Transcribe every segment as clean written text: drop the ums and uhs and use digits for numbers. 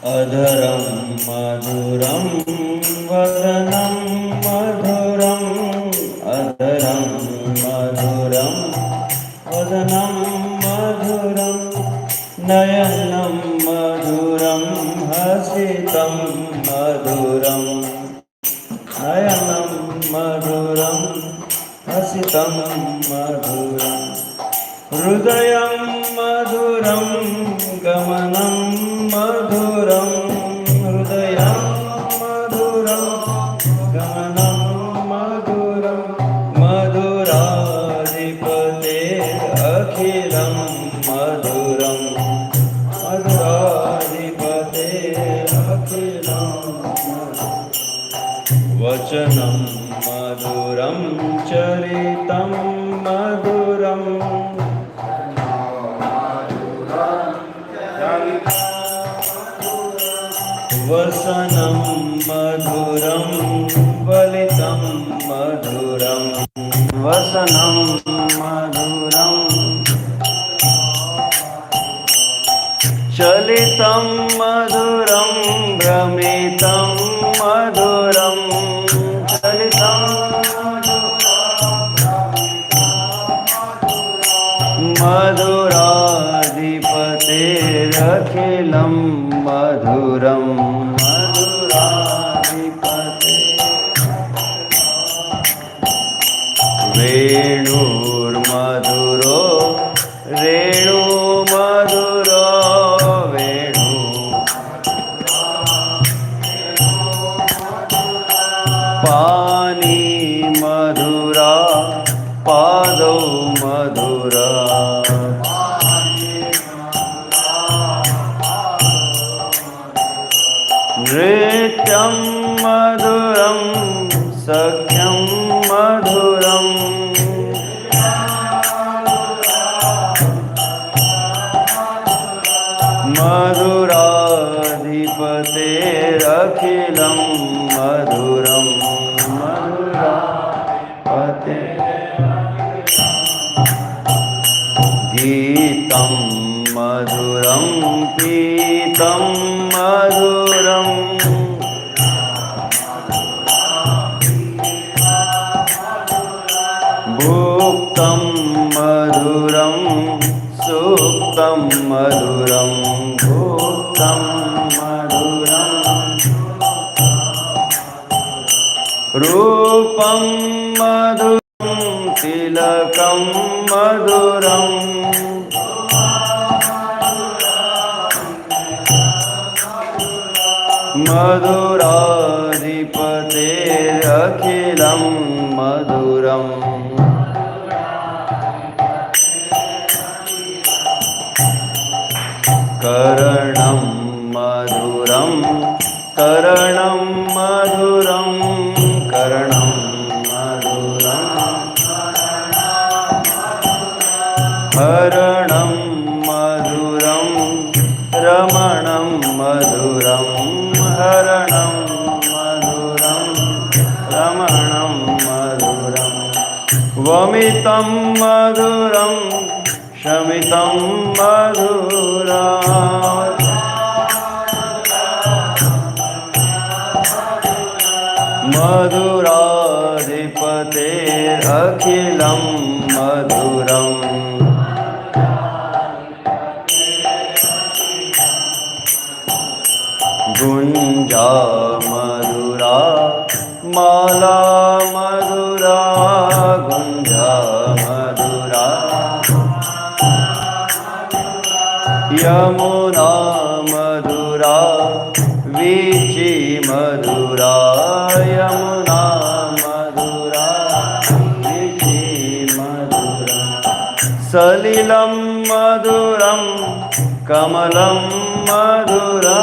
अधरं मधुरं वदनं मधुरम् अधरं मधुरं वदनं मधुरं नयनं मधुरं हसितं मधुरं नयनं मधुरं हसितं मधुरं हृदयं मधुरं गमनं मधुरं हृदयं मधुरं गमनं मधुरं मधुराधिपते अखिलं मधुरं मधुराधिपते अखिलं वचनं मधुरं चरितं मधुरम् वसनं मधुरं वलितं मधुरं वसनं मधुरं चलितं मधुरं भ्रमितं मधुरं चलितं मधुराधिपतेरखिलं मधुरं मधुराधिपते वेणुर्मधुरो रेणुमधुरो वेणु पानी मधुरा पादौ मधुरा नृत्यं मधुरं सख्यं मधुरं मधुराधिपतेरखिलं मधुरं मधुराधिपते गीतं मधुरं पीतं मधुरं भुक्तं मधुरं सुप्तं मधुरं भुक्तं मधुरं रूपं मधुरं तिलकं मधुरं मधुराधिपतेरखिलं मधुरम् करणं मधुरं करणं मधुरं करणं मधुरं हरणं मधुरं रमणं मधुरं हरणं मधुरं रमणं मधुरं वमितं मधुरं शमितं मधुरम् मधुराधिपतेरखिलं मधुरम् गुञ्जा मधुरा माला मधुरा गुञ्जा मधुरा यमुना मधुरा वीची मधुरा यमुना मधुरा वीची मधुरा सलिलं मधुरं कमलं मधुरा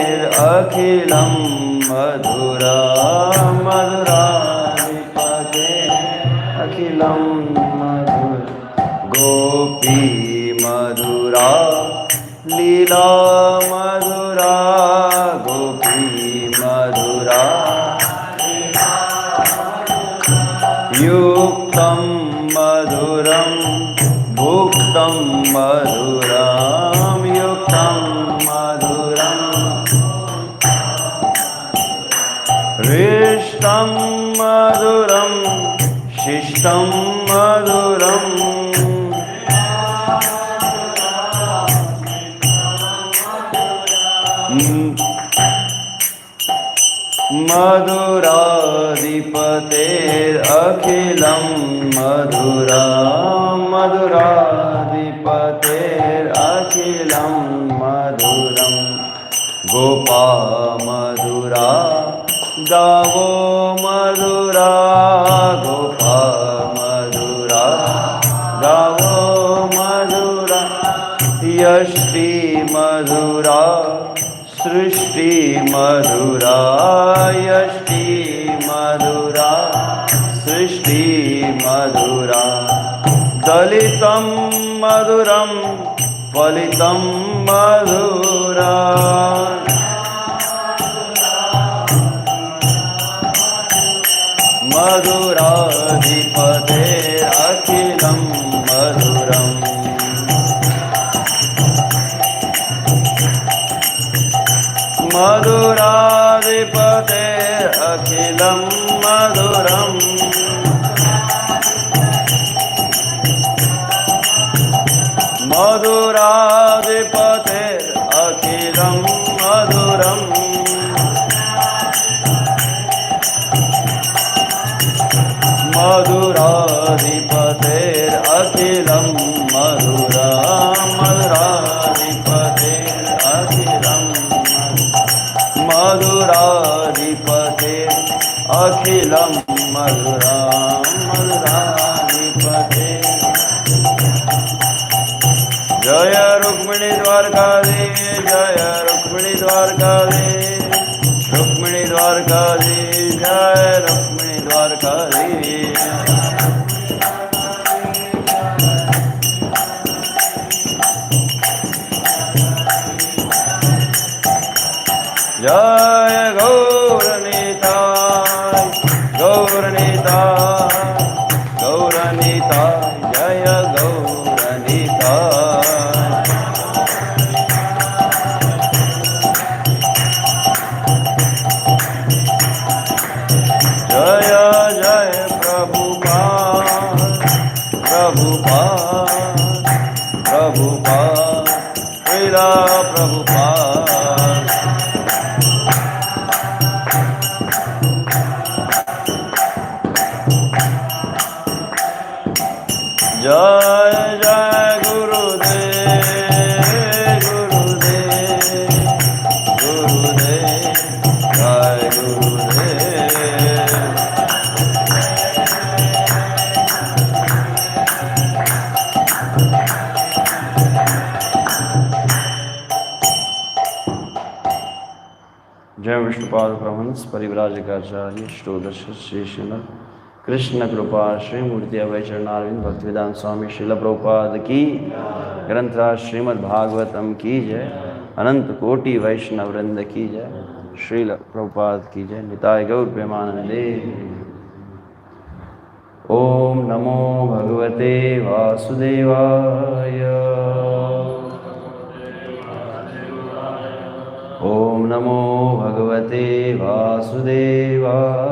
मधुराधिपतेरखिलं मधुरा मधुराधिपते अखिलं मधुर गोपी मधुरा लीला मधुरा गोपी मधुरा You युक्तं मधुरं युक्तं मधुरं हृष्टं मधुरं शिष्टं मधुरं मधुराधिपतेरखिलं मधुरं मधुराधिपतेरखिलं मधुरं गोपा मधुरा गावो मधुरा गोपा मधुरा गावो मधुरा यष्टि मधुरा सृष्टि मधुरा यष्टि मधुरा सृष्टि मधुरा दलितं मधुरं फलितं मधुरा मधुराधिपतेरखिलं मधुरम् मधुराधिपतेरखिलं मधुरम् मधुराधिपतेरखिलं मधुरम् मधुराधिपतेरखिलं मधुरं मधुराधिपतेरखिलं मधुराधिपतेरखिलं मधुरं मधुराधिपते जय रुक्मिणी द्वारकाधीश जय रुक्मिणी द्वारकाधीश रुक्मिणी द्वारकाधीश जय रुक्मिणी द्वारकाधीश जय गौरनीताय गौरनीताय गौरनीताय जय गौरनीताय जय जय प्रभुपाद प्रभुपाद प्रभुपाद श्रीला प्रभुपाद जय जय गुरुदेव गुरुदेव गुरुदेव जय गुरुदेव जय विष्णुपाद प्रमहंस परिव्राजकाचार्य षोडश श्री श्रीमद् कृष्ण कृपा श्री मूर्ति अभय चरणारविंद भक्तिवेदांत स्वामी श्रील प्रभुपाद की ग्रंथराज श्रीमद् भागवतम की जय अनंत कोटि वैष्णव वृंद की जय श्रील प्रभुपाद की जय निताय गौर प्रेमानंदे ओम नमो भगवते वासुदेवाय ओम नमो भगवते वासुदेवाय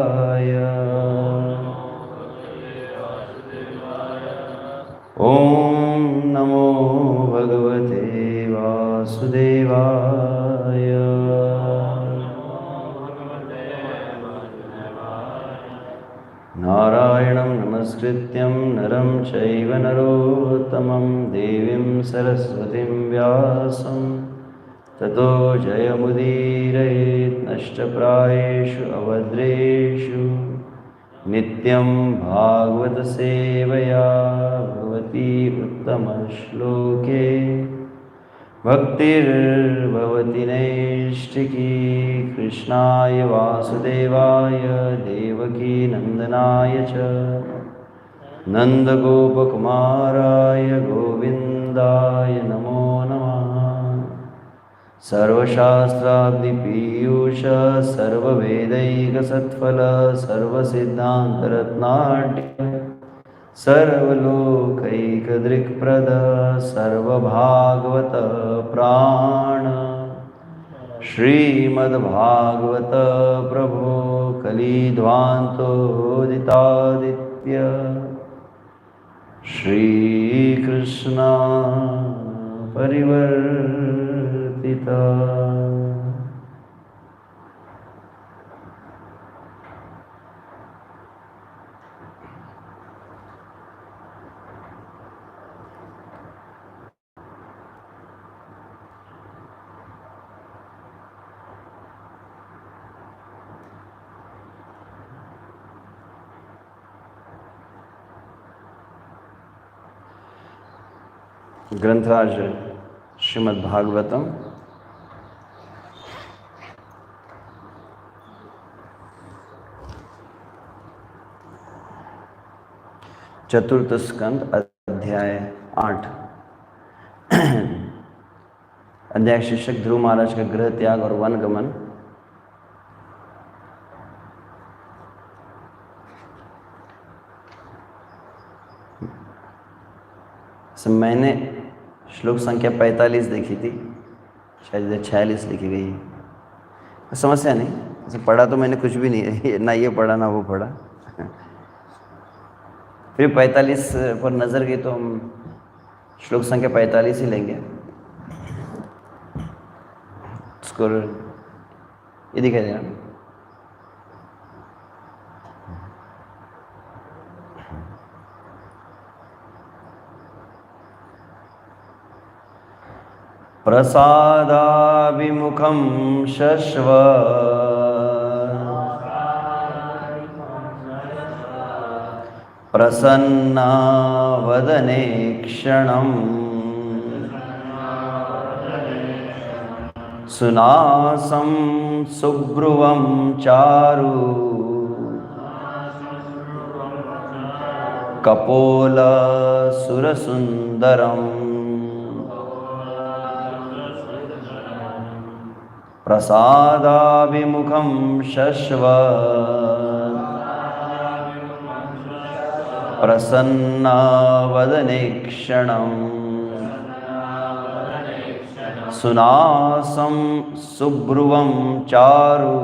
ओम नमो भगवते वासुदेवाय नारायणं नमस्कृत्यं नरं चैव नरोत्तमं देवीं सरस्वतीं व्यासं ततो जयमुदीरयेत् नष्टप्रायेषु अभद्रेषु नित्यं भागवत सेवया भवति उत्तमश्लोके भक्तिर्भवति नैष्ठिकी कृष्णाय वासुदेवाय देवकी नंदनाय च नन्दगोपकुमाराय गोविन्दाय नमो नमः सर्वशास्त्राब्धिपीयूष सर्ववेदैकसत्फल सर्वसिद्धान्तरत्नाट्य सर्वलोकैकदृक्प्रद सर्वभागवत प्राण श्रीमद्भागवत प्रभो कलिध्वान्तोदितादित्य श्रीकृष्ण परिवर्तिता। ग्रंथराज श्रीमद्भागवतम चतुर्थ स्कंद अध्याय 8। अध्याय शीर्षक ध्रुव महाराज का गृह त्याग और वन गमन। मैंने श्लोक संख्या 45 देखी थी, शायद 46 लिखी गई है, समस्या नहीं। ऐसे पढ़ा तो मैंने कुछ भी नहीं, ना ये पढ़ा ना वो पढ़ा। फिर 45 पर नज़र गई तो हम श्लोक संख्या 45 ही लेंगे। उसको ये दिखाई दे रहा है। प्रसादाभिमुखं शश्व प्रसन्नावदने क्षणं सुनासं सुब्रुवं चारु कपोलसुरसुन्दरम् प्रसादाभिमुखं शश्व प्रसन्नावदने क्षणं सुनासं सुब्रुवं चारु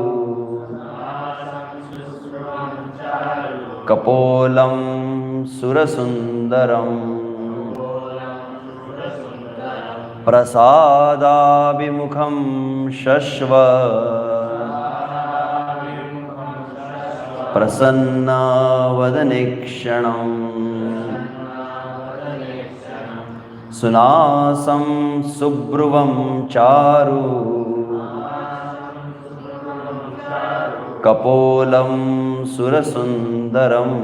कपोलं सुरसुन्दरम् प्रसादाभिमुखं शश्व प्रसन्नावदने क्षणं सुनासं सुब्रुवं चारु कपोलं सुरसुन्दरम्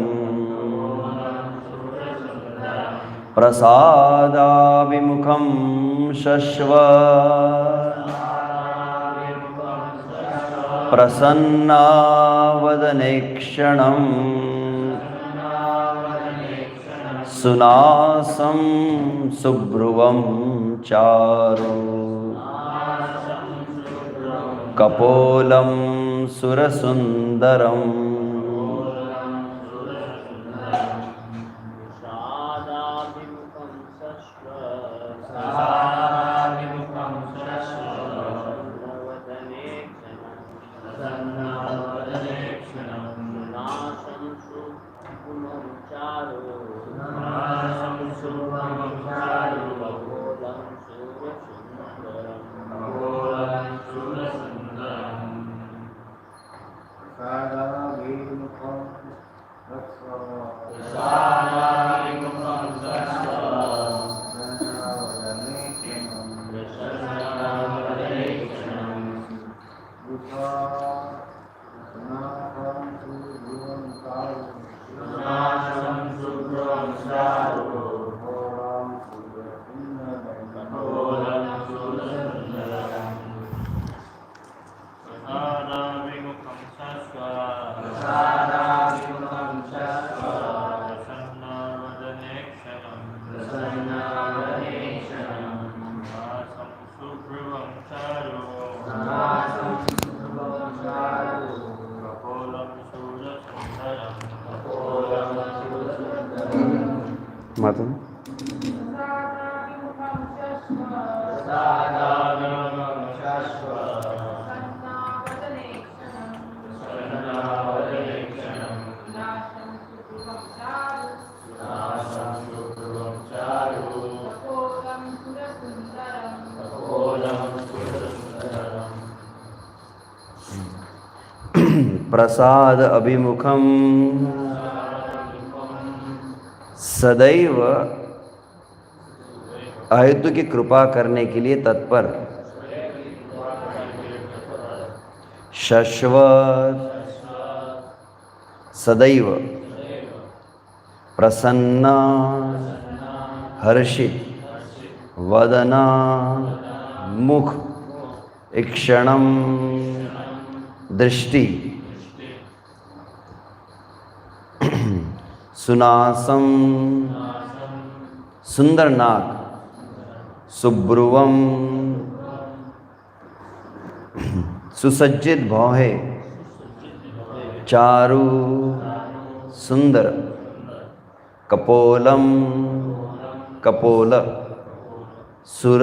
प्रसादाभिमुखं शश्व प्रसन्नावदने क्षणं सुनासं सुब्रुवं चारु कपोलं सुरसुन्दरम् माता प्रसाद अभिमुखम सदैव अहेतु की कृपा करने के लिए तत्पर, शश्वत सदैव प्रसन्न हर्षित वदना मुख इक्षणम दृष्टि सुनासम सुंदर नाक सुब्रुवम सुसज्जित भौहे चारु सुंदर कपोलम कपोल सुर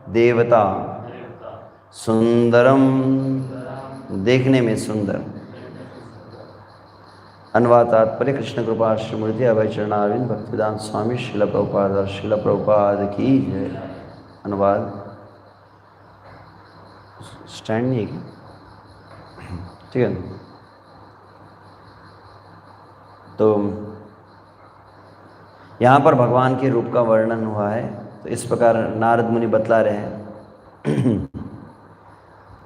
देवता सुंदरम देखने में सुंदर। अनुवाद तात्पर्य कृष्ण कृपा श्रीमूर्ति अभय चरणारविंद भक्तिवेदांत स्वामी श्रील प्रभुपाद की जय। अनुवाद स्टैंड नहीं है क्या? ठीक है। तो यहाँ पर भगवान के रूप का वर्णन हुआ है। तो इस प्रकार नारद मुनि बतला रहे हैं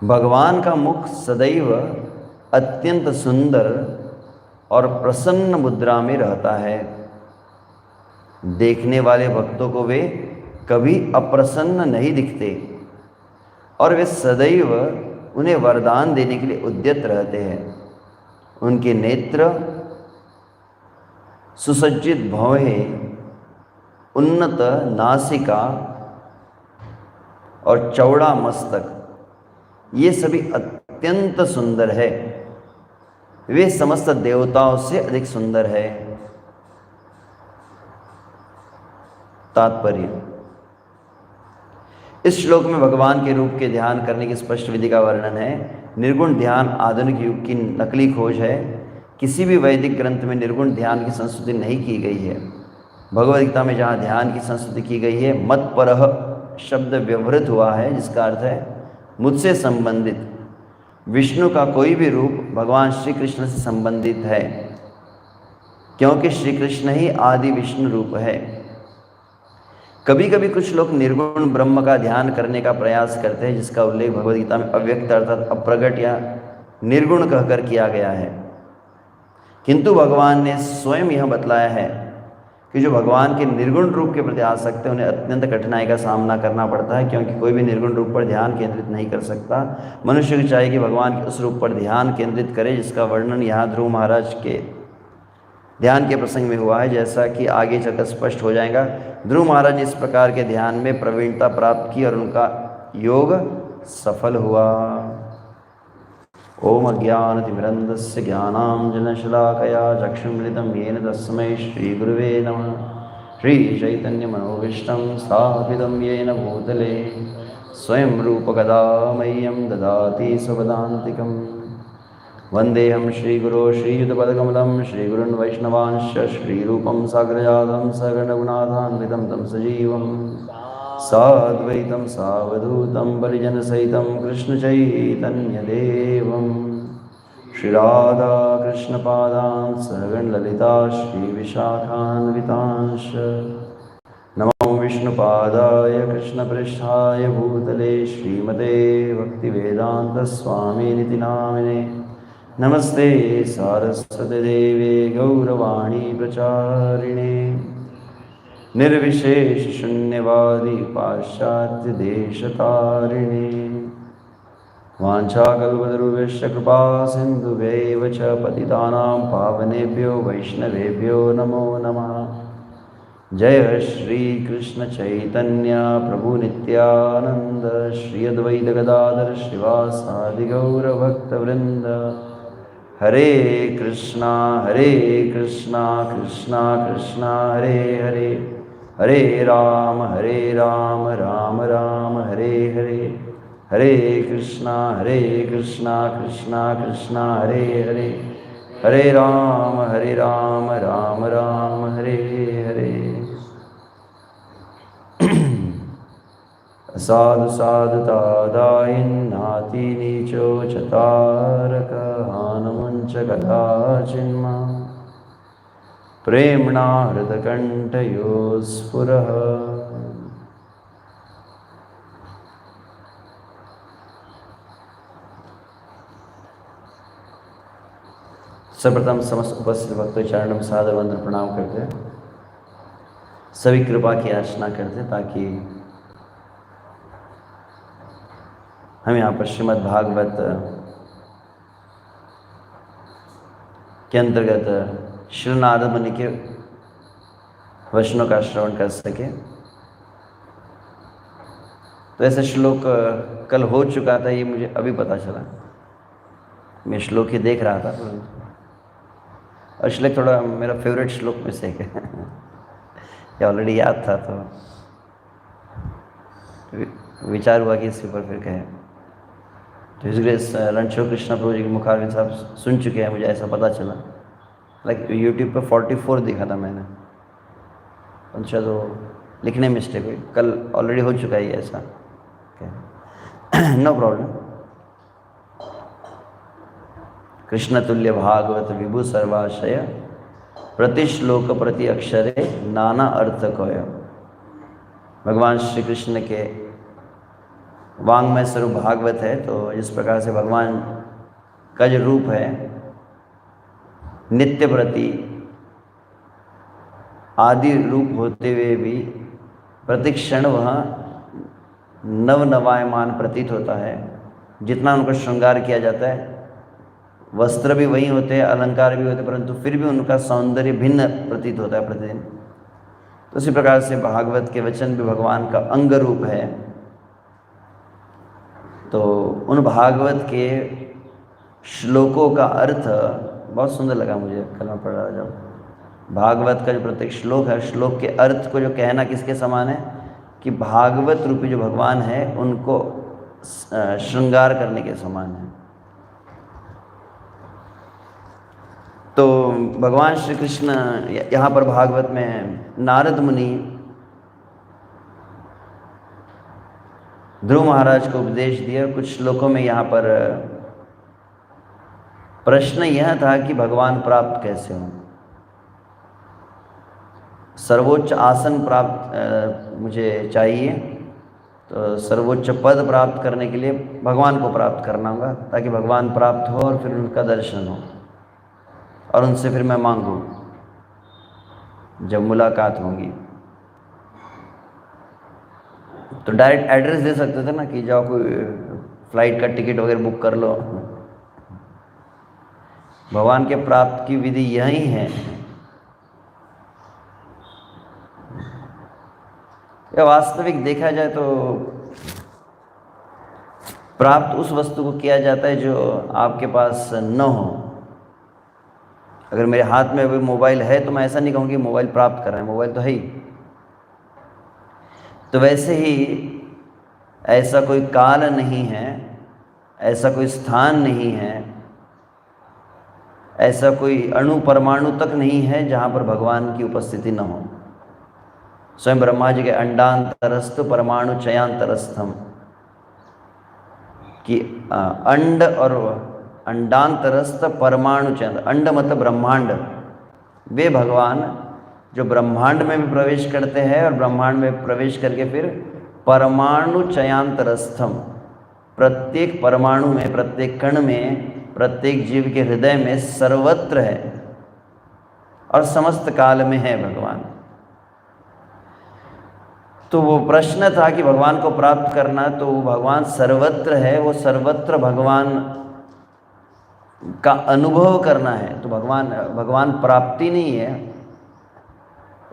भगवान का मुख सदैव अत्यंत सुंदर और प्रसन्न मुद्रा में रहता है। देखने वाले भक्तों को वे कभी अप्रसन्न नहीं दिखते और वे सदैव उन्हें वरदान देने के लिए उद्यत रहते हैं। उनके नेत्र सुसज्जित भौहें, उन्नत नासिका और चौड़ा मस्तक, ये सभी अत्यंत सुंदर है। वे समस्त देवताओं से अधिक सुंदर है। तात्पर्य, इस श्लोक में भगवान के रूप के ध्यान करने की स्पष्ट विधि का वर्णन है। निर्गुण ध्यान आधुनिक युग की नकली खोज है। किसी भी वैदिक ग्रंथ में निर्गुण ध्यान की संस्तुति नहीं की गई है। भगवद गीता में जहाँ ध्यान की संस्तुति की गई है, मत परह शब्द व्यवहृत हुआ है, जिसका अर्थ है मुझसे संबंधित। विष्णु का कोई भी रूप भगवान श्री कृष्ण से संबंधित है, क्योंकि श्री कृष्ण ही आदि विष्णु रूप है। कभी कभी कुछ लोग निर्गुण ब्रह्म का ध्यान करने का प्रयास करते हैं, जिसका उल्लेख भगवद गीता में अव्यक्त अर्थात अप्रगट या निर्गुण कहकर किया गया है। किंतु भगवान ने स्वयं यह बतलाया है कि जो भगवान के निर्गुण रूप के प्रति आसक्त है, उन्हें अत्यंत कठिनाई का सामना करना पड़ता है, क्योंकि कोई भी निर्गुण रूप पर ध्यान केंद्रित नहीं कर सकता। मनुष्य को चाहिए कि भगवान के उस रूप पर ध्यान केंद्रित करे जिसका वर्णन यहाँ ध्रुव महाराज के ध्यान के प्रसंग में हुआ है, जैसा कि आगे चलकर स्पष्ट हो जाएगा। ध्रुव महाराज ने इस प्रकार के ध्यान में प्रवीणता प्राप्त की और उनका योग सफल हुआ। ओम अज्ञानतिमिरन्धस्य ज्ञानाञ्जनशलाकया चक्षुर्मिलितं येन तस्मै श्रीगुरुवे नमः। श्रीचैतन्यमनोभीष्टं स्थापितं येन भूतले स्वयं रूपकदा मह्यं ददाति स्वपदान्तिकम्। वन्देऽहं श्रीगुरो श्रीयुतपदकमलं श्रीगुरुन् वैष्णवांश्च श्रीरूपं साग्रजातं सगुणगुणाधान्वितं तं सजीवं साद्वैतं सावधूतं बलिजनसहितं कृष्णचैतन्यदेवं श्रीराधाकृष्णपादान् सहगणललिता श्रीविशाखान्वितांश्च। नमो विष्णुपादाय कृष्णपृष्ठाय भूतले श्रीमते भक्तिवेदान्तस्वामिनिति नामिने। नमस्ते सारस्वती देवे गौरवाणी प्रचारिणे निर्विशेष शून्यवादी पाश्चात्य देशतारिणे। वाञ्छाकल्पतरुभ्यश्च कृपा सिन्धुभ्यैव च पतितानां पावनेभ्यो वैष्णवेभ्यो नमो नमः। जय श्री कृष्ण चैतन्य प्रभु नित्यानंद श्री अद्वैत गदाधर श्रीवासादि गौर भक्तवृंद। हरे कृष्णा कृष्णा कृष्णा हरे हरे, हरे राम राम राम हरे हरे, हरे कृष्णा कृष्णा कृष्णा हरे हरे, हरे राम राम राम हरे हरे। साधु साधुतादायिन्नाति नीचो चतारक हानमुञ्च कदाचिन्मा प्रेम्णा हृदकण्ठयो स्फुरः। सर्वप्रथम समस्त उपस्थित भक्तों चरणों में सादर वंदन प्रणाम करते हैं, सभी कृपा की याचना करते हैं ताकि हम यहाँ पर श्रीमद् भागवत के अंतर्गत श्री नारद मुनि के वचनों का श्रवण कर सके। तो ऐसा श्लोक कल हो चुका था, ये मुझे अभी पता चला। मैं श्लोक ही देख रहा था और श्लोक थोड़ा मेरा फेवरेट श्लोक में से है ये ऑलरेडी याद था, तो विचार हुआ कि इसके ऊपर फिर कहें। तो इसलिए रणछोड़ कृष्णा प्रभु जी के मुखारविंद साहब सुन चुके हैं, मुझे ऐसा पता चला। लाइक यूट्यूब पे 44 दिखा था मैंने, अच्छा तो लिखने में मिस्टेक हुई, कल ऑलरेडी हो चुका है ऐसा। No problem. कृष्ण तुल्य भागवत विभु सर्वाशय प्रतिश्लोक प्रति अक्षरे नाना अर्थ कय। भगवान श्री कृष्ण के वांग्मय स्वरूप भागवत है, तो इस प्रकार से भगवान का जो रूप है नित्य प्रति आदि रूप होते हुए भी प्रतिक्षण वह नवनवायमान प्रतीत होता है। जितना उनका श्रृंगार किया जाता है, वस्त्र भी वही होते हैं, अलंकार भी होते हैं, परंतु फिर भी उनका सौंदर्य भिन्न प्रतीत होता है प्रतिदिन। तो इसी प्रकार से भागवत के वचन भी भगवान का अंग रूप है। तो उन भागवत के श्लोकों का अर्थ बहुत सुंदर लगा मुझे कल मैं पढ़ रहा जब। भागवत का जो प्रत्येक श्लोक है, श्लोक के अर्थ को जो कहना किसके समान है कि भागवत रूपी जो भगवान है उनको श्रृंगार करने के समान है। तो भगवान श्री कृष्ण यहाँ पर भागवत में नारद मुनि ध्रुव महाराज को उपदेश दिया। कुछ श्लोकों में यहाँ पर प्रश्न यह था कि भगवान प्राप्त कैसे हों। सर्वोच्च आसन प्राप्त मुझे चाहिए, तो सर्वोच्च पद प्राप्त करने के लिए भगवान को प्राप्त करना होगा, ताकि भगवान प्राप्त हो और फिर उनका दर्शन हो और उनसे फिर मैं मांगूं जब मुलाकात होगी। तो डायरेक्ट एड्रेस दे सकते थे ना कि जाओ कोई फ्लाइट का टिकट वगैरह बुक कर लो। भगवान के प्राप्त की विधि यही है। या वास्तविक देखा जाए तो प्राप्त उस वस्तु को किया जाता है जो आपके पास न हो। अगर मेरे हाथ में अभी मोबाइल है तो मैं ऐसा नहीं कहूँगी मोबाइल प्राप्त कर रहे हैं, मोबाइल तो है ही। तो वैसे ही ऐसा कोई काल नहीं है, ऐसा कोई स्थान नहीं है, ऐसा कोई अणु परमाणु तक नहीं है जहाँ पर भगवान की उपस्थिति न हो। स्वयं ब्रह्मा जी के अंडांतरस्थ परमाणु चयांतरस्थम कि अंड और अंडांतरस्थ परमाणु चयन, अंड मतलब ब्रह्मांड, वे भगवान जो ब्रह्मांड में भी प्रवेश करते हैं और ब्रह्मांड में प्रवेश करके फिर परमाणु चयांतरस्थम, प्रत्येक परमाणु में, प्रत्येक कण में, प्रत्येक जीव के हृदय में सर्वत्र है और समस्त काल में है भगवान। तो वो प्रश्न था कि भगवान को प्राप्त करना, तो वो भगवान सर्वत्र है, वो सर्वत्र भगवान का अनुभव करना है। तो भगवान प्राप्ति नहीं है।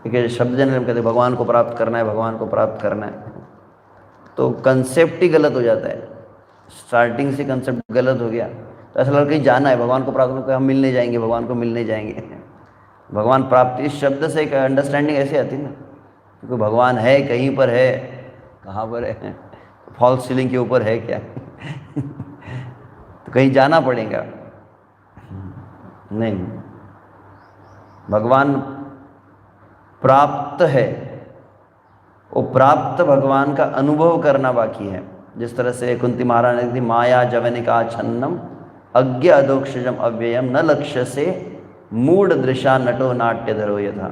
एक शब्द जनरल कहते भगवान को प्राप्त करना है, भगवान को प्राप्त करना है, तो कंसेप्ट ही गलत हो जाता है। स्टार्टिंग से कंसेप्ट गलत हो गया तो ऐसा लगा कहीं जाना है, भगवान को प्राप्त करना, हम मिलने जाएंगे, भगवान को मिलने जाएंगे। भगवान प्राप्ति इस शब्द से एक अंडरस्टैंडिंग ऐसे आती ना, क्योंकि भगवान है, कहीं पर है, कहाँ पर है, फॉल्स सीलिंग के ऊपर है क्या तो कहीं जाना पड़ेगा। नहीं, भगवान प्राप्त है, वो प्राप्त भगवान का अनुभव करना बाकी है। जिस तरह से कुंती महाराज ने माया जवनिका छन्नम अज्ञ अधोक्षजम अव्ययम न लक्ष्य से मूढ़ दृशा नटो नाट्य धरो यथा।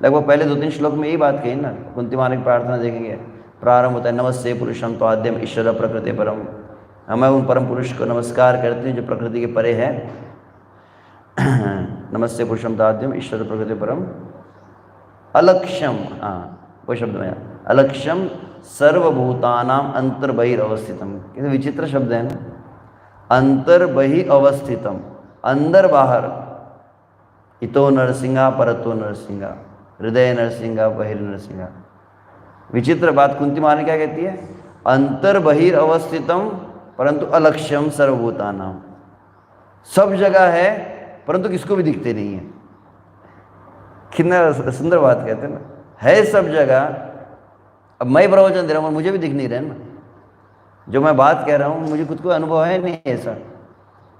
लगभग पहले 2-3 श्लोक में यही बात कही ना। कुंती महाराज की प्रार्थना देखेंगे, प्रारंभ होता है नमस्ते पुरुषम तो आद्यम ईश्वर प्रकृति परम। मैं उन परम पुरुष को नमस्कार करती हूँ जो प्रकृति के परे है। नमस्ते पुरुषम तो आद्यम ईश्वर प्रकृति परम अलक्ष्यम, हाँ वो शब्द में अलक्ष्यम सर्वभूतानाम अंतर्बहिर्वस्थितम। कितने विचित्र शब्द है ना, अंतर्बहिर्वस्थितम, अंदर बाहर। इतो नरसिंहा परतो नरसिंहा, हृदय नरसिंहा बहिर नरसिंहा। विचित्र बात कुंती महारानी क्या कहती है, अंतर्बहिर्वस्थितम परंतु अलक्ष्यम सर्वभूतानाम। सब जगह है परंतु किसको भी दिखते नहीं है। कितना सुंदर बात कहते हैं ना, है सब जगह। अब मैं प्रवचन दे रहा हूँ, मुझे भी दिख नहीं रहा है ना, जो मैं बात कह रहा हूँ मुझे खुद को अनुभव है नहीं ऐसा।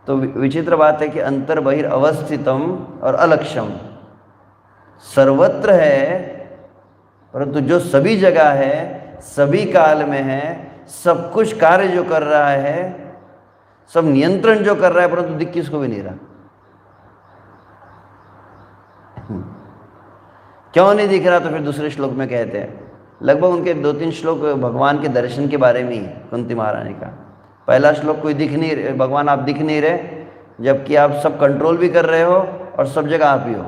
तो विचित्र बात है कि अंतर बहिर अवस्थितम और अलक्ष्यम, सर्वत्र है परंतु जो सभी जगह है, सभी काल में है, सब कुछ कार्य जो कर रहा है, सब नियंत्रण जो कर रहा है, परंतु दिख किसको भी नहीं रहा। क्यों नहीं दिख रहा, तो फिर दूसरे श्लोक में कहते हैं, लगभग उनके 2-3 श्लोक भगवान के दर्शन के बारे में ही कुंती महारानी का। पहला श्लोक कोई दिख नहीं रहे, भगवान आप दिख नहीं रहे, जबकि आप सब कंट्रोल भी कर रहे हो और सब जगह आप ही हो।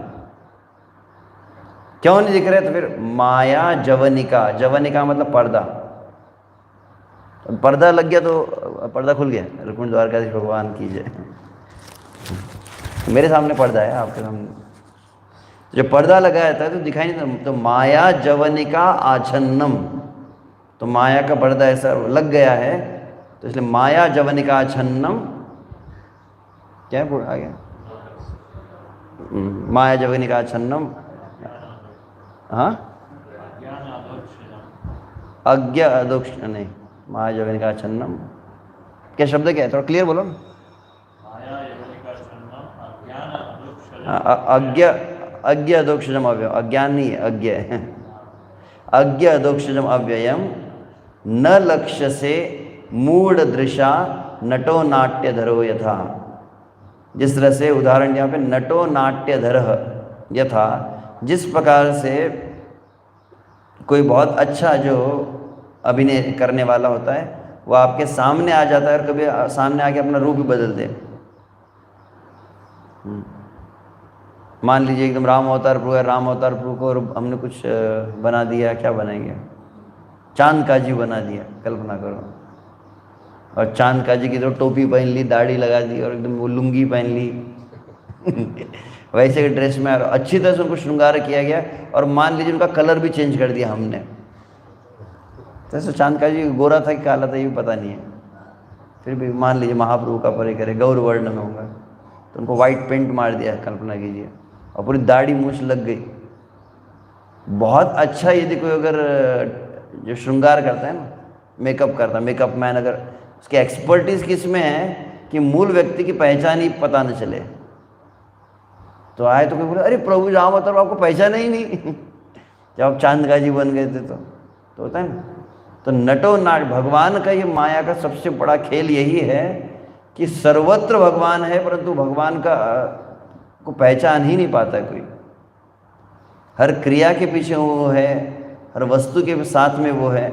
क्यों नहीं दिख रहे, तो फिर माया जवनिका, जवनिका मतलब पर्दा, पर्दा लग गया तो पर्दा खुल गया। रुक्मिणी द्वारकाधीश भगवान की जय। मेरे सामने पर्दा है, आपके सामने जब पर्दा लगाया था तो दिखाई नहीं। तो माया जवनिका आच्छन्नम, तो माया का पर्दा ऐसा लग गया है, तो इसलिए माया जवनिका आच्छन्नम क्या है आ गया, माया जवनिका आच्छन्नम, हाँ अज्ञ अदोक्ष नहीं, माया जवनिका आच्छन्नम क्या शब्द क्या है, थोड़ा क्लियर बोलो। अज्ञ अज्ञ अधोक्षजम अव्ययम, अज्ञान नहीं है, अज्ञ है। अज्ञ अधोक्षजम अव्ययम न लक्ष्य से मूढ़ दृशा नटो नाट्य धरो यथा। जिस तरह से उदाहरण यहाँ पे नटो नाट्य धर यथा, जिस प्रकार से कोई बहुत अच्छा जो अभिनय करने वाला होता है वो आपके सामने आ जाता है और कभी सामने आके अपना रूप भी बदल दे। मान लीजिए एकदम राम अवतार प्रभु है, राम अवतार प्रभु को और हमने कुछ बना दिया, क्या बनाएंगे, चांद काजी बना दिया, कल्पना करो। और चांद काजी की तो टोपी पहन ली, दाढ़ी लगा दी और एकदम वो लुंगी पहन ली वैसे के ड्रेस में अच्छी तरह से उनको श्रृंगार किया गया, और मान लीजिए उनका कलर भी चेंज कर दिया हमने। जैसे चांद काजी गोरा था कि काला था ये भी पता नहीं है, फिर भी मान लीजिए महाप्रभु का परे करे गौर वर्ण में होगा, तो उनको वाइट पेंट मार दिया, कल्पना कीजिए, और पूरी दाढ़ी मूछ लग गई। बहुत अच्छा यदि कोई अगर जो श्रृंगार करता है ना, मेकअप करता है, मेकअप मैन, अगर उसकी एक्सपर्टीज किस में है कि मूल व्यक्ति की पहचान ही पता न चले, तो आए तो कोई बोले अरे प्रभु राम अवतार आपको पहचाना ही नहीं जब आप चांद काजी बन गए थे तो होता है ना। तो नटो नाट, भगवान का ये माया का सबसे बड़ा खेल यही है कि सर्वत्र भगवान है परंतु भगवान का को पहचान ही नहीं पाता कोई। हर क्रिया के पीछे वो है, हर वस्तु के साथ में वो है,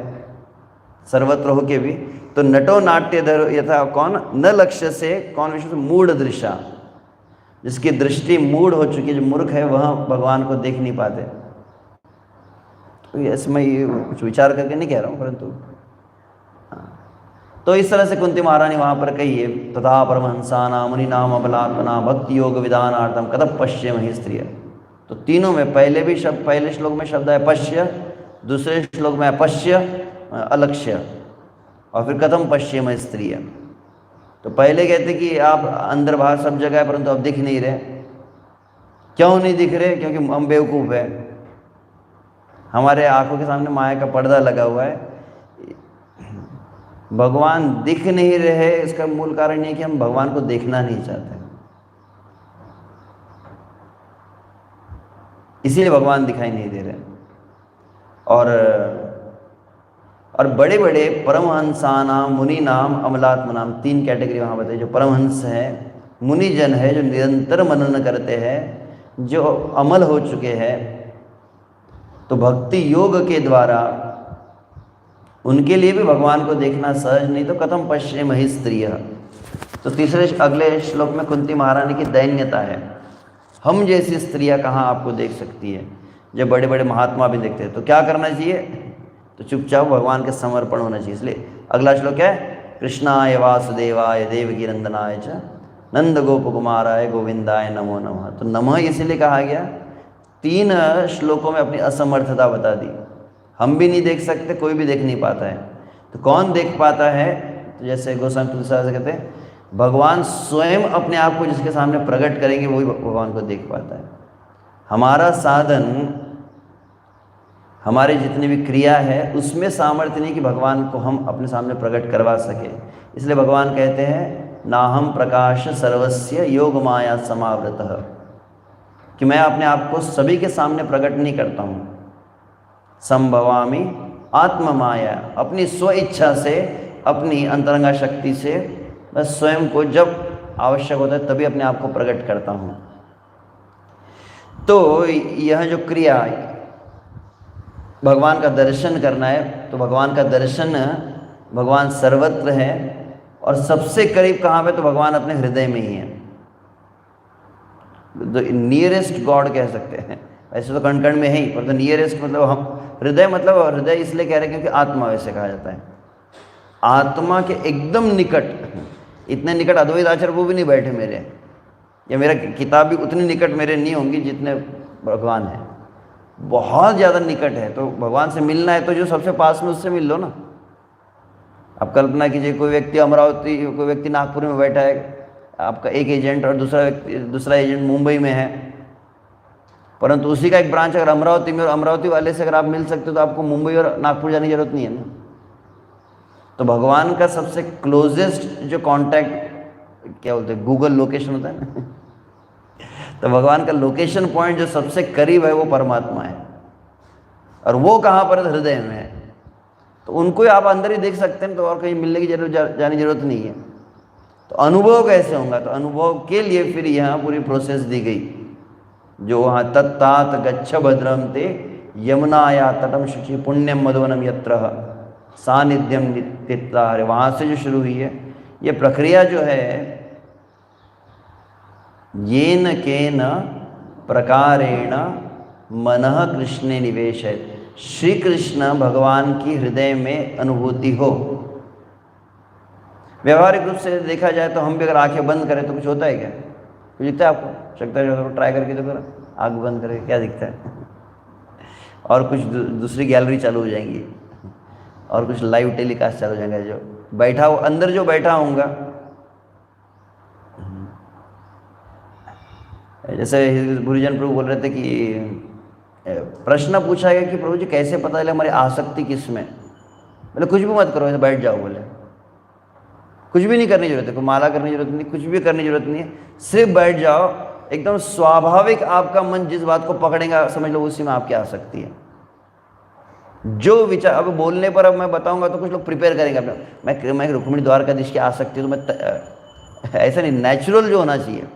सर्वत्र हो के भी। तो नटो नाट्य धर यथा, कौन न लक्ष्य से, कौन विषय से, मूढ़ दृशा, जिसकी दृष्टि मूढ़ हो चुकी है, जो मूर्ख है वह भगवान को देख नहीं पाते। तो ऐसे मैं ये कुछ विचार करके नहीं कह रहा हूँ, परंतु तो इस तरह से कुंती महारानी वहाँ पर कही है, तथा परमहंसानां मुनीनां अबलात्मनां भक्ति योग विधानार्थम कथं पश्येमहि स्त्रिय। तो तीनों में पहले भी शब्द, पहले श्लोक में शब्द है पश्य, दूसरे श्लोक में है पश्य अलक्ष्य, और फिर कथं पश्येमहि स्त्रिय। तो पहले कहते कि आप अंदर बाहर सब जगह है परंतु अब दिख नहीं रहे। क्यों नहीं दिख रहे? क्योंकि हम बेवकूफ़ है, हमारे आंखों के सामने माया का पर्दा लगा हुआ है। भगवान दिख नहीं रहे, इसका मूल कारण ये कि हम भगवान को देखना नहीं चाहते, इसीलिए भगवान दिखाई नहीं दे रहे। और बड़े बड़े परमहंसानाम मुनि नाम अमलात्म नाम, 3 कैटेगरी वहाँ बताई। जो परमहंस है, मुनिजन है, जो निरंतर मनन करते हैं, जो अमल हो चुके हैं, तो भक्ति योग के द्वारा उनके लिए भी भगवान को देखना सहज, नहीं तो कथम पश्येम हि स्त्रियः। तो तीसरे अगले श्लोक में कुंती महारानी की दैन्यता है, हम जैसी स्त्रियां कहाँ आपको देख सकती है, जब बड़े बड़े महात्मा भी देखते हैं। तो क्या करना चाहिए? तो चुपचाप भगवान के समर्पण होना चाहिए। इसलिए अगला श्लोक है, कृष्णाय वासुदेवाय देवकी नंदनाय च नंद गोप कुमाराय गोविंदाय नमो नमः। तो नमः इसलिए कहा गया, 3 श्लोकों में अपनी असमर्थता बता दी। हम भी नहीं देख सकते, कोई भी देख नहीं पाता है। तो कौन देख पाता है? तो जैसे गोस्वामी तुलसीदास कहते हैं, भगवान स्वयं अपने आप को जिसके सामने प्रकट करेंगे वही भगवान को देख पाता है। हमारा साधन, हमारी जितनी भी क्रिया है, उसमें सामर्थ्य नहीं कि भगवान को हम अपने सामने प्रकट करवा सके। इसलिए भगवान कहते हैं, नाहम प्रकाश सर्वस्य योग माया समावृतः, कि मैं अपने आप को सभी के सामने प्रकट नहीं करता हूँ। संभवामि आत्म माया, अपनी स्व इच्छा से, अपनी अंतरंगा शक्ति से मैं स्वयं को जब आवश्यक होता है तभी अपने आप को प्रकट करता हूँ। तो यह जो क्रिया भगवान का दर्शन करना है, तो भगवान का दर्शन, भगवान सर्वत्र है और सबसे करीब कहाँ पे? तो भगवान अपने हृदय में ही है। द नियरेस्ट गॉड कह सकते हैं। ऐसे तो कण कण में है ही, पर तो नियरेस्ट मतलब हम हृदय, मतलब हृदय इसलिए कह रहे हैं क्योंकि आत्मा वैसे कहा जाता है। आत्मा के एकदम निकट, इतने निकट अद्वैत आचार्य वो भी नहीं बैठे मेरे, या मेरा किताब भी उतनी निकट मेरे नहीं होंगी जितने भगवान है। बहुत ज़्यादा निकट है। तो भगवान से मिलना है तो जो सबसे पास में उससे मिल लो ना। अब कल्पना कीजिए, कोई व्यक्ति अमरावती, कोई व्यक्ति नागपुर में बैठा है, आपका एक एजेंट, और दूसरा एजेंट मुंबई में है, परंतु उसी का एक ब्रांच अगर अमरावती में, और अमरावती वाले से अगर आप मिल सकते हो तो आपको मुंबई और नागपुर जाने की जरूरत नहीं है ना। तो भगवान का सबसे क्लोजेस्ट जो कांटेक्ट क्या बोलते हैं, गूगल लोकेशन होता है ना तो भगवान का लोकेशन पॉइंट जो सबसे करीब है वो परमात्मा है, और वो कहाँ पर? हृदय में है। तो उनको ही आप अंदर ही देख सकते हैं, तो और कहीं मिलने की जाने की जरूरत नहीं है। तो अनुभव कैसे होगा? तो अनुभव के लिए फिर यहाँ पूरी प्रोसेस दी गई, जो वहाँ तत्तात गच्छ भद्रम ते यमुनाया तटम शुचि पुण्यम मधुवनम यत्र सानिध्यम नित्यतारे, वहाँ से जो शुरू हुई है ये प्रक्रिया जो है, येन केन प्रकारेण मनः कृष्णे निवेशयत्, श्री कृष्ण भगवान की हृदय में अनुभूति हो। व्यवहारिक रूप से देखा जाए तो हम भी अगर आंखें बंद करें तो कुछ होता है क्या? कुछ दिखता है आपको? शक्ता है तो ट्राई करके तो करो, आँख बंद करके क्या दिखता है? और कुछ दूसरी गैलरी चालू हो जाएंगी, और कुछ लाइव टेलीकास्ट चालू हो जाएगा। जो बैठा हो अंदर, जो बैठा होऊंगा, जैसे गुरुजन प्रभु बोल रहे थे कि प्रश्न पूछा गया कि प्रभु जी कैसे पता चले हमारी आसक्ति किस में? बोले कुछ भी मत करो, ऐसे बैठ जाओ। बोले कुछ भी नहीं करने की जरूरत है, कोई माला करने की जरूरत नहीं, कुछ भी करने की जरूरत नहीं है, सिर्फ बैठ जाओ। एकदम स्वाभाविक आपका मन जिस बात को पकड़ेगा, समझ लो उसी में आपकी आसक्ति है। जो विचार अब बोलने पर, अब मैं बताऊंगा तो कुछ लोग प्रिपेयर करेंगे अपने, मैं रुक्मिणी द्वारकाधीश की आसक्ति, तो मैं ऐसा नहीं, नेचुरल जो होना चाहिए,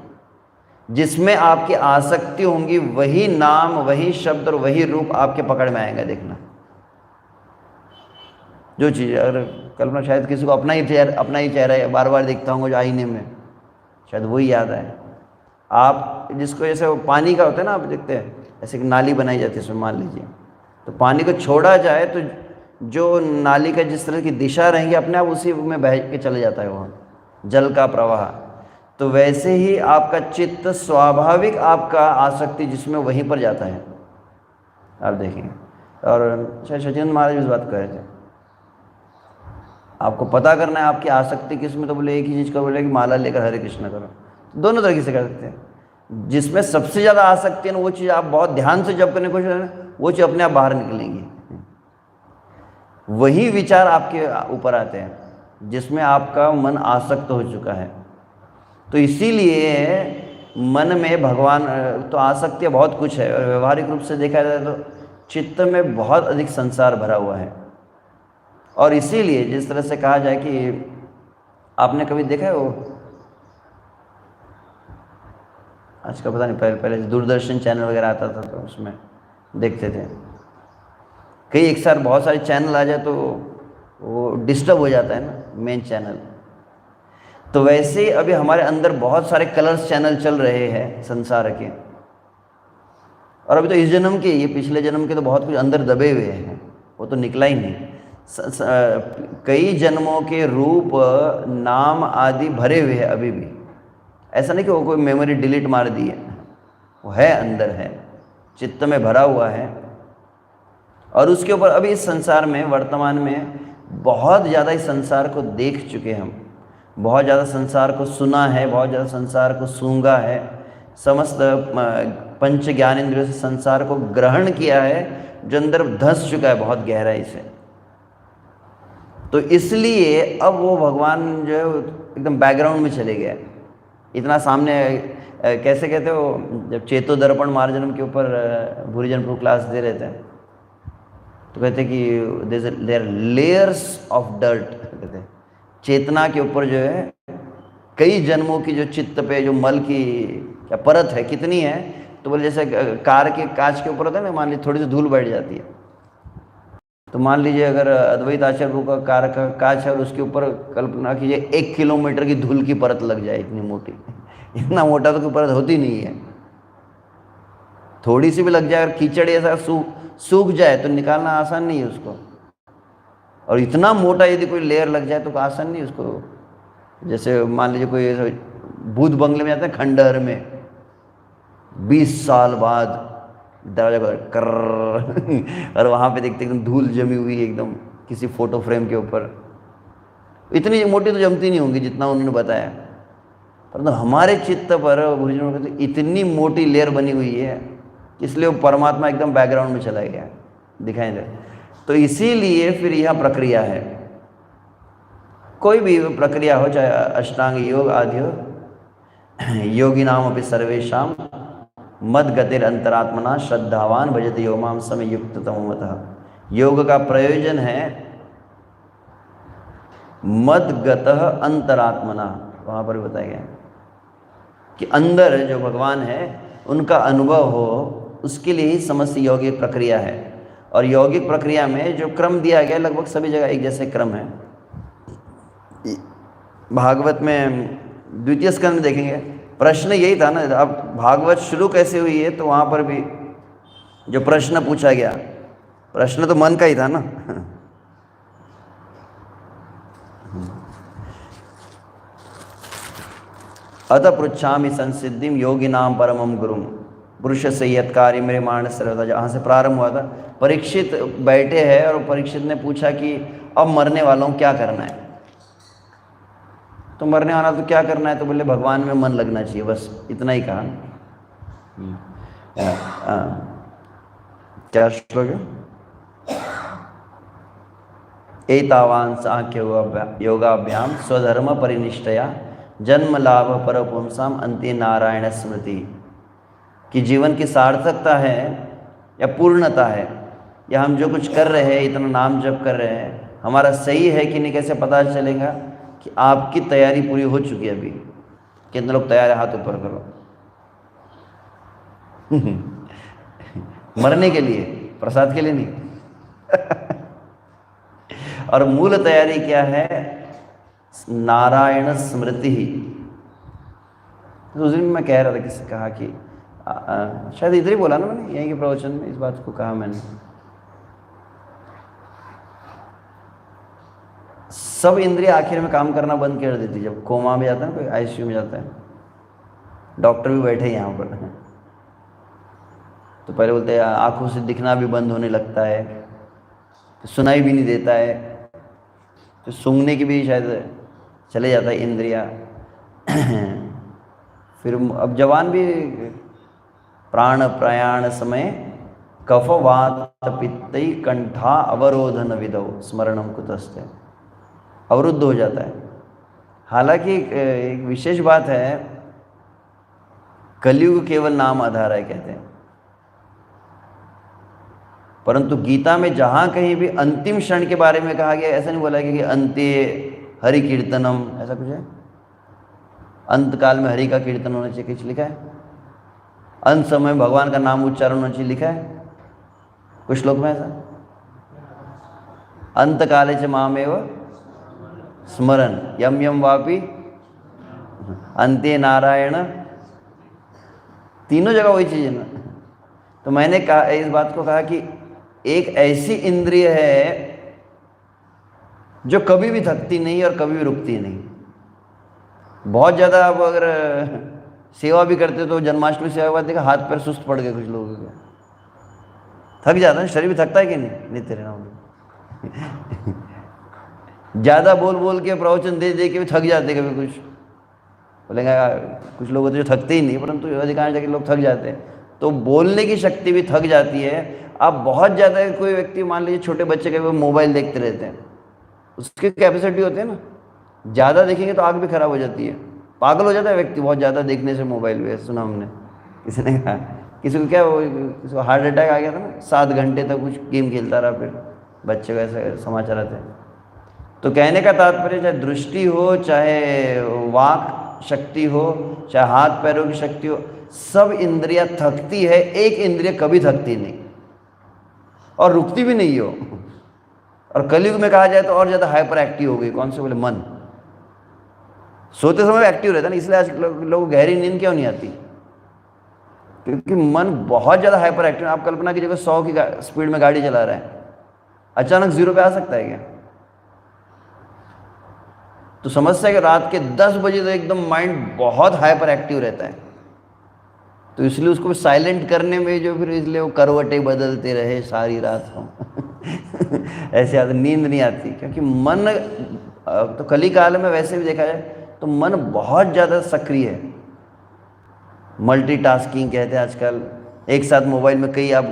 जिसमें आपकी आसक्ति होंगी वही नाम, वही शब्द और वही रूप आपके पकड़ में आएगा। देखना जो चीज़, अगर कल्पना शायद किसी को अपना ही चेहरा बार बार देखता हूँ जो आईने में, शायद वही याद आए। आप जिसको जैसे वो पानी का होता है ना, आप देखते हैं ऐसे एक नाली बनाई जाती है, इसमें मान लीजिए, तो पानी को छोड़ा जाए तो जो नाली का जिस तरह की दिशा रहेगी अपने आप उसी में बह के चले जाता है वहाँ जल का प्रवाह। तो वैसे ही आपका चित्त स्वाभाविक, आपका आसक्ति जिसमें वहीं पर जाता है। आप देखेंगे, और शायद सचिन महाराज इस बात कह रहे थे, आपको पता करना है आपकी आसक्ति किस में, तो बोले एक ही चीज़ का बोले कि माला लेकर हरे कृष्ण करो। तो दोनों तरीके से कर सकते हैं। जिसमें सबसे ज़्यादा आसक्ति है ना, वो चीज़ आप बहुत ध्यान से जप करने की कोशिश करें, वो चीज़ अपने आप बाहर निकलेंगी। वही विचार आपके ऊपर आते हैं जिसमें आपका मन आसक्त हो चुका है। तो इसीलिए मन में भगवान तो आसक्ति बहुत कुछ है, और व्यवहारिक रूप से देखा जाए तो चित्त में बहुत अधिक संसार भरा हुआ है। और इसीलिए जिस तरह से कहा जाए कि आपने कभी देखा है वो, आज का पता नहीं, पहले दूरदर्शन चैनल वगैरह आता था तो उसमें देखते थे, कई एक साथ बहुत सारे चैनल आ जाए तो वो डिस्टर्ब हो जाता है ना मेन चैनल। तो वैसे ही अभी हमारे अंदर बहुत सारे कलर्स चैनल चल रहे हैं संसार के, और अभी तो इस जन्म के, ये पिछले जन्म के तो बहुत कुछ अंदर दबे हुए हैं, वो तो निकला ही नहीं। कई जन्मों के रूप नाम आदि भरे हुए हैं अभी भी। ऐसा नहीं कि वो कोई मेमोरी डिलीट मार दी है, वो है, अंदर है, चित्त में भरा हुआ है। और उसके ऊपर अभी इस संसार में वर्तमान में बहुत ज़्यादा इस संसार को देख चुके हम, बहुत ज़्यादा संसार को सुना है, बहुत ज़्यादा संसार को सूंघा है, समस्त पंच ज्ञानेंद्रियों से संसार को ग्रहण किया है, जो अंदर धंस चुका है बहुत गहराई से। तो इसलिए अब वो भगवान जो है एकदम बैकग्राउंड में चले गए, इतना सामने। कैसे कहते हो, जब चेतो दर्पण मार्जनम के ऊपर भूरिजन प्रभु क्लास दे रहे थे तो कहते कि देयर लेयर्स ऑफ डर्ट, कहते चेतना के ऊपर जो है कई जन्मों की जो चित्त पे जो मल की क्या परत है, कितनी है। तो बोले जैसे कार के कांच के ऊपर होता है ना, मान लीजिए थोड़ी सी धूल बैठ जाती है, तो मान लीजिए अगर अद्वैत आचार्य प्रभु का कार का कांच है और उसके ऊपर कल्पना कीजिए 1 किलोमीटर की धूल की परत लग जाए, इतनी मोटी इतना मोटा तो कोई परत होती नहीं है, थोड़ी सी भी लग जाए और कीचड़ ऐसा सूख जाए तो निकालना आसान नहीं है उसको। और इतना मोटा यदि कोई लेयर लग जाए तो आसान नहीं उसको। जैसे मान लीजिए कोई भूत बंगले में जाते हैं खंडहर में, 20 साल बाद दरवाजा पर कर और वहाँ पे देखते एकदम धूल जमी हुई एकदम किसी फोटो फ्रेम के ऊपर। इतनी मोटी तो जमती नहीं होंगी जितना उन्होंने बताया, परंतु हमारे चित्त पर तो इतनी मोटी लेयर बनी हुई है, इसलिए वो परमात्मा एकदम बैकग्राउंड में चला गया, दिखाई दे। तो इसीलिए फिर यह प्रक्रिया है, कोई भी प्रक्रिया हो, चाहे अष्टांग योग आदि हो, योगी नाम अपि सर्वेशाम मद गतिर अंतरात्मना श्रद्धावान भजते यो माम समय युक्त तमोमतः। योग का प्रयोजन है मद गतः अंतरात्मना, वहाँ पर बताया गया कि अंदर जो भगवान है उनका अनुभव हो, उसके लिए ही समस्त यौगिक प्रक्रिया है। और यौगिक प्रक्रिया में जो क्रम दिया गया लगभग सभी जगह एक जैसे क्रम है। भागवत में द्वितीय स्कंद में देखेंगे, प्रश्न यही था ना, अब भागवत शुरू कैसे हुई है, तो वहाँ पर भी जो प्रश्न पूछा गया, प्रश्न तो मन का ही था ना अतः पृच्छामि संसिद्धिम योगिनाम परमम गुरुम पुरुष से यत्कार्य मेरे मानस सर्वदा, जहाँ से प्रारंभ हुआ था। परीक्षित बैठे हैं और परीक्षित ने पूछा कि अब मरने वालों को क्या करना है, तो मरने वाला तो क्या करना है, तो बोले भगवान में मन लगना चाहिए, बस इतना ही कहा। क्या श्लोक है, एतावान सांख्य योगाभ्याम स्वधर्म परिनिष्ठया जन्म लाभ परपुंसाम अंते नारायण स्मृति। कि जीवन की सार्थकता है या पूर्णता है, या हम जो कुछ कर रहे हैं, इतना नाम जप कर रहे हैं, हमारा सही है कि नहीं, कैसे पता चलेगा कि आपकी तैयारी पूरी हो चुकी है। अभी कितने लोग तैयार है, हाथ ऊपर करो मरने के लिए, प्रसाद के लिए नहीं और मूल तैयारी क्या है, नारायण स्मृति ही। उस दिन मैं कह रहा था, किससे कहा कि शायद इधर ही बोला ना मैंने, यहीं के प्रवचन में इस बात को कहा मैंने। सब इंद्रिय आखिर में काम करना बंद कर देती जब कोमा में जाता है ना, कोई आईसीयू में जाता है, डॉक्टर भी बैठे यहाँ पर, तो पहले बोलते हैं आंखों से दिखना भी बंद होने लगता है, तो सुनाई भी नहीं देता है, तो सूंघने की भी शायद चले जाता है इंद्रिया। फिर अब जवान भी प्राण प्रयाण समय कफ वात पित्तई कंठा अवरोधन विदो स्मरणम कुतस्ते, अवरुद्ध हो जाता है। हालांकि एक विशेष बात है, कलयुग केवल नाम आधार है कहते हैं, परंतु गीता में जहां कहीं भी अंतिम क्षण के बारे में कहा गया, ऐसा नहीं बोला गया कि अंत्य हरि कीर्तनम, ऐसा कुछ है? अंत काल में हरि का कीर्तन होना चाहिए, कुछ लिखा है? अंत समय भगवान का नाम उच्चारण होना चाहिए, लिखा है कुछ श्लोक में ऐसा? अंत काले च मामेव स्मरण यम यम वापी अंत्य नारायण, तीनों जगह वही चीज है ना। तो मैंने कहा, इस बात को कहा कि एक ऐसी इंद्रिय है जो कभी भी थकती नहीं और कभी भी रुकती नहीं। बहुत ज़्यादा आप अगर सेवा भी करते तो जन्माष्टमी सेवा के बाद देखा हाथ पैर सुस्त पड़ गए कुछ लोगों के, थक जाता है, शरीर भी थकता है कि नहीं? नहीं तेरे नाम ज़्यादा बोल बोल के प्रवचन दे दे के भी थक जाते कभी कुछ, बोलेंगे कुछ लोग होते जो थकते ही नहीं, परंतु अधिकांश जगह लोग थक जाते हैं। तो बोलने की शक्ति भी थक जाती है। आप बहुत ज़्यादा कोई व्यक्ति मान लीजिए छोटे बच्चे के वो मोबाइल देखते रहते हैं, उसकी कैपेसिटी होती है ना, ज़्यादा देखेंगे तो आँख भी खराब हो जाती है, पागल हो जाता है व्यक्ति बहुत ज़्यादा देखने से मोबाइल पे। सुना हमने, किसी ने कहा किसी को क्या वो किसी को हार्ट अटैक आ गया था ना, 7 घंटे तक कुछ गेम खेलता रहा, फिर बच्चे को ऐसे समाचार आते हैं। तो कहने का तात्पर्य चाहे दृष्टि हो, चाहे वाक शक्ति हो, चाहे हाथ पैरों की शक्ति हो, सब इंद्रियां थकती है, एक इंद्रिय कभी थकती नहीं और रुकती भी नहीं हो। और कलयुग में कहा जाए तो और ज़्यादा हाइपर एक्टिव हो गई। कौन से बोले? मन। सोते समय एक्टिव रहता है ना, इसलिए आज लोग गहरी नींद क्यों नहीं आती? क्योंकि मन बहुत ज़्यादा हाइपर एक्टिव। आप कल्पना कीजिए 100 की स्पीड में गाड़ी चला रहा है, अचानक 0 पे आ सकता है क्या? तो समस्या है कि रात के 10 बजे तो एकदम माइंड बहुत हाइपर एक्टिव रहता है, तो इसलिए उसको साइलेंट करने में जो फिर इसलिए वो करवटें बदलते रहे सारी रात हम ऐसे आते, नींद नहीं आती। क्योंकि मन तो कली काल में वैसे भी देखा जाए तो मन बहुत ज़्यादा सक्रिय है। मल्टीटास्किंग कहते हैं आजकल, एक साथ मोबाइल में कई आप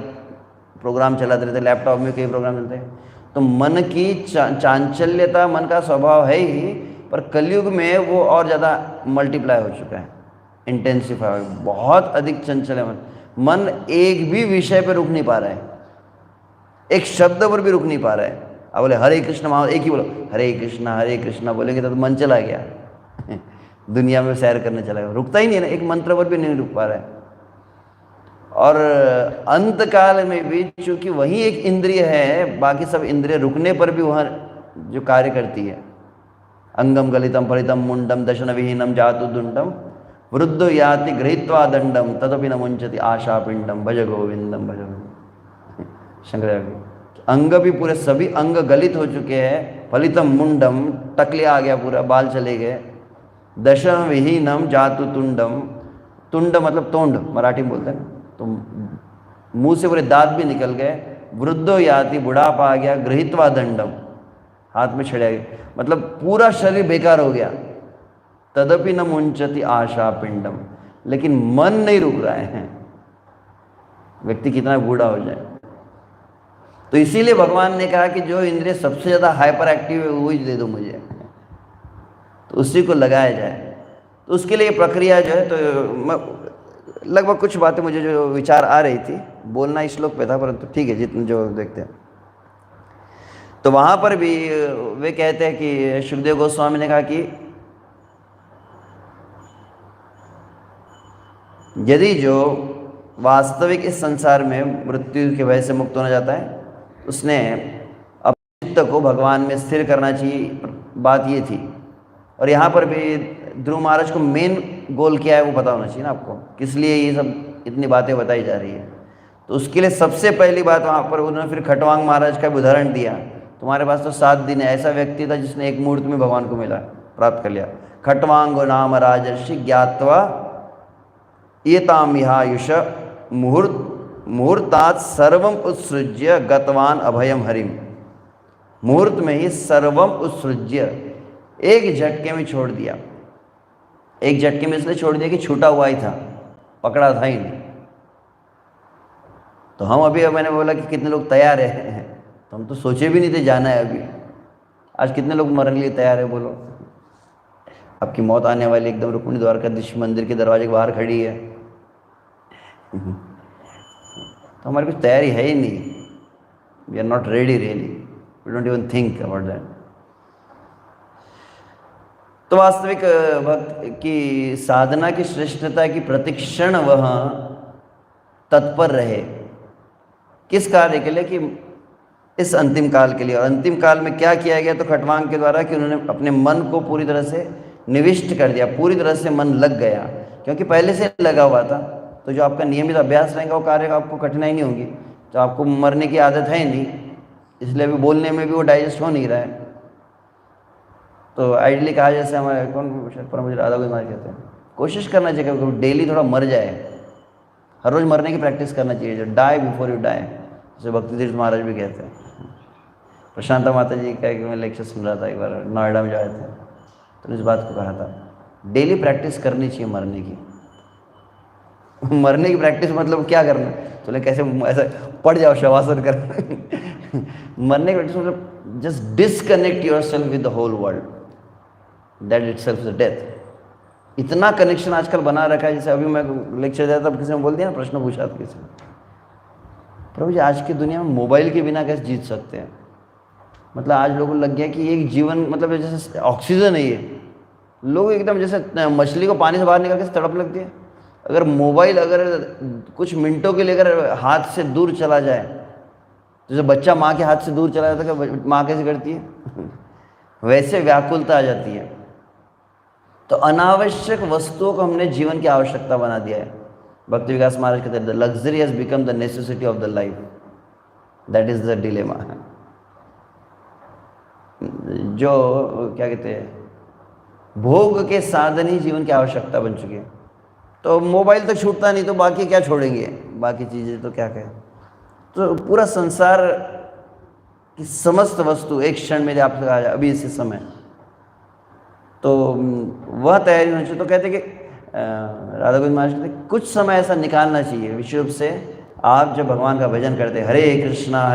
प्रोग्राम चलाते रहते हैं, लैपटॉप में कई प्रोग्राम चलते हैं। तो मन की चांचल्यता मन का स्वभाव है ही, पर कलयुग में वो और ज़्यादा मल्टीप्लाई हो चुका है, इंटेंसिफाई, बहुत अधिक चंचल है मन। मन एक भी विषय पर रुक नहीं पा रहा है, एक शब्द पर भी रुक नहीं पा रहा है। अब बोले हरे कृष्ण माओ, एक ही बोलो हरे कृष्णा बोलेंगे तो मन चला गया दुनिया में सैर करने चला गया, रुकता ही नहीं है ना, एक मंत्र पर भी नहीं रुक पा रहा है। और अंत काल में भी चूंकि वही एक इंद्रिय है, बाकी सब इंद्रिय रुकने पर भी वह जो कार्य करती है। अंगम गलितम फलितम मुंडम दशन विहीनम जातु दुंडम वृद्धो याति गृहीत्वा दंडम तदपि न मुंचति आशा पिंडम भज गोविंदम भज गोविंदम। शंकराचार्य अंग भी पूरे सभी अंग गलित हो चुके हैं, फलितम मुंडम टकलिया आ गया, पूरा बाल चले गए, दशन विहीनम जातु तुंडम, तुंड मतलब तोंड मराठी में बोलते हैं, तो मुंह से पूरे दांत भी निकल गए, वृद्धो याति बुढ़ापा आ गया, गृहीत्वा दंडम हाथ में छड़ा गया, मतलब पूरा शरीर बेकार हो गया, तदपि न मुंचति आशा पिंडम, लेकिन मन नहीं रुक रहा है, व्यक्ति कितना बूढ़ा हो जाए। तो इसीलिए भगवान ने कहा कि जो इंद्रिय सबसे ज़्यादा हाइपर एक्टिव है वही दे दो मुझे, तो उसी को लगाया जाए। तो उसके लिए प्रक्रिया जो है, तो लगभग कुछ बातें मुझे जो विचार आ रही थी, बोलना इस श्लोक पे था, परंतु ठीक है जितने जो देखते हैं। तो वहाँ पर भी वे कहते हैं कि सुखदेव गोस्वामी ने कहा कि यदि जो वास्तविक इस संसार में मृत्यु के भय से मुक्त होना चाहता है, उसने अपने चित्त को भगवान में स्थिर करना चाहिए। बात ये थी। और यहाँ पर भी ध्रुव महाराज को मेन गोल क्या है वो पता होना चाहिए ना आपको, किस लिए ये सब इतनी बातें बताई जा रही है। तो उसके लिए सबसे पहली बात वहाँ पर उन्होंने फिर खटवांग महाराज का उदाहरण दिया। तुम्हारे पास तो 7 दिन है, ऐसा व्यक्ति था जिसने एक मुहूर्त में भगवान को मिला, प्राप्त कर लिया। खटवांगो नाम राजर्षि ज्ञात्वा एताम विहायुष मुहूर्तात् सर्वम उत्सृज्य गतवान अभयम हरिम। मुहूर्त में ही सर्वम उत्सृज्य, एक झटके में छोड़ दिया। एक झटके में इसलिए छोड़ दिया कि छूटा हुआ ही था, पकड़ा था ही नहीं। तो हम अभी, मैंने बोला कि कितने लोग तैयार हैं, तो हम तो सोचे भी नहीं थे जाना है अभी। आज कितने लोग मरने के लिए तैयार है बोलो? आपकी मौत आने वाली एकदम रुक्मिणी द्वारकाधीश मंदिर के दरवाजे के बाहर खड़ी है। तो हमारे कुछ तैयारी है ही नहीं। We are not ready really, we don't even think about that. तो वास्तविक भक्त की साधना की श्रेष्ठता की प्रतिक्षण वह तत्पर रहे। किस कार्य के लिए? कि इस अंतिम काल के लिए। और अंतिम काल में क्या किया गया? तो खटवांग के द्वारा कि उन्होंने अपने मन को पूरी तरह से निविष्ट कर दिया, पूरी तरह से मन लग गया, क्योंकि पहले से लगा हुआ था। तो जो आपका नियमित अभ्यास रहेगा वो कार्य आपको कठिनाई नहीं होगी। तो आपको मरने की आदत है नहीं, इसलिए अभी बोलने में भी वो डाइजेस्ट हो नहीं रहा है। तो आइडियली कहा, जैसे हमारे कौन पर मुझे राधा गोविंद महाराज कहते हैं, कोशिश करना चाहिए कि डेली थोड़ा मर जाए, हर रोज़ मरने की प्रैक्टिस करना चाहिए। जो डाई बिफोर यू डाई, जैसे भक्ति तीर्थ महाराज भी कहते हैं। प्रशांता माता जी का मैं लेक्चर सुन रहा था एक बार, नोएडा में जाए थे, तो इस बात को कहा था, डेली प्रैक्टिस करनी चाहिए मरने की। मरने की प्रैक्टिस मतलब क्या करना? तो कैसे ऐसा पड़ जाओ शवासन कर। मरने की प्रैक्टिस मतलब just disconnect yourself with the whole world, that itself is death. इतना कनेक्शन आजकल बना रखा है। जैसे अभी मैं लेक्चर देता था, किसी ने बोल दिया ना, प्रश्न पूछा था किसी ने, प्रभु जी आज की दुनिया में मोबाइल के बिना कैसे जीत सकते हैं? मतलब आज लोगों को लग गया कि एक जीवन मतलब जैसे ऑक्सीजन है ये। लोग एकदम जैसे मछली को पानी से बाहर निकाल के तड़प लगती है। अगर मोबाइल अगर कुछ मिनटों के लिए अगर हाथ से दूर चला जाए, जैसे बच्चा माँ के हाथ से दूर चला जाता है, माँ कैसे करती है? वैसे व्याकुलता आ जाती है। तो अनावश्यक वस्तुओं को हमने जीवन की आवश्यकता बना दिया है। भक्ति विकास महाराज कहते हैं, the luxury has become the necessity of the life, that is the dilemma. जो क्या कहते हैं, भोग के साधन ही जीवन की आवश्यकता बन चुकी है। तो मोबाइल तो छूटता नहीं, तो बाकी क्या छोड़ेंगे? बाकी चीज़ें तो क्या कहें। तो पूरा संसार की समस्त वस्तु एक क्षण में आपसे कहा जाए अभी इसी समय, तो वह तैयारी होनी चाहिए। तो कहते कि राधा गोविंद महाराज कहते कुछ समय ऐसा निकालना चाहिए विशुद्ध रूप से। आप जब भगवान का भजन करते, हरे कृष्णा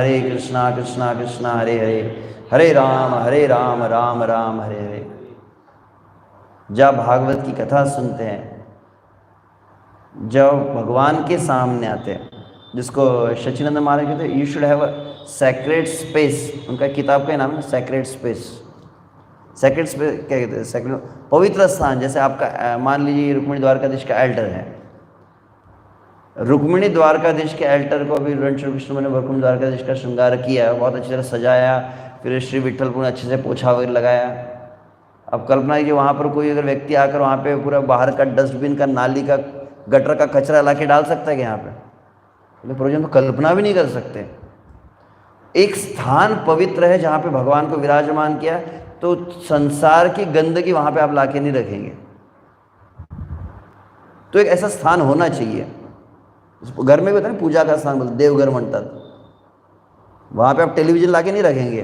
कृष्णा कृष्णा हरे हरे, हरे राम राम राम हरे हरे, जब भागवत की कथा सुनते हैं, जब भगवान के सामने आते हैं, जिसको सच्चिदानंद महाराज कहते हैं you should have a sacred space. उनका किताब का नाम है सैक्रेड स्पेस। सैक्रेड स्पेस क्या कहते हैं? सैक्रेड पवित्र स्थान। जैसे आपका मान लीजिए रुक्मिणी द्वारकाधीश का एल्टर है, रुक्मिणी द्वारकाधीश के एल्टर को अभी रण श्री कृष्ण ने रुक्मिणी द्वारकाधीश का श्रृंगार किया, बहुत अच्छी तरह सजाया, फिर श्री विठ्ठलपुर अच्छे से पोछा वगैरह लगाया। अब कल्पना है कि वहाँ पर कोई अगर व्यक्ति आकर वहाँ पे पूरा बाहर का डस्टबिन का, नाली का, गटर का कचरा ला के डाल सकता है कि यहाँ पे? प्रयोजन तो कल्पना भी नहीं कर सकते। एक स्थान पवित्र है जहाँ पे भगवान को विराजमान किया, तो संसार की गंदगी वहाँ पे आप लाके नहीं रखेंगे। तो एक ऐसा स्थान होना चाहिए। घर में भी होता है पूजा का स्थान, बोलते देवघर मंडप, वहाँ पे आप टेलीविजन लाके नहीं रखेंगे।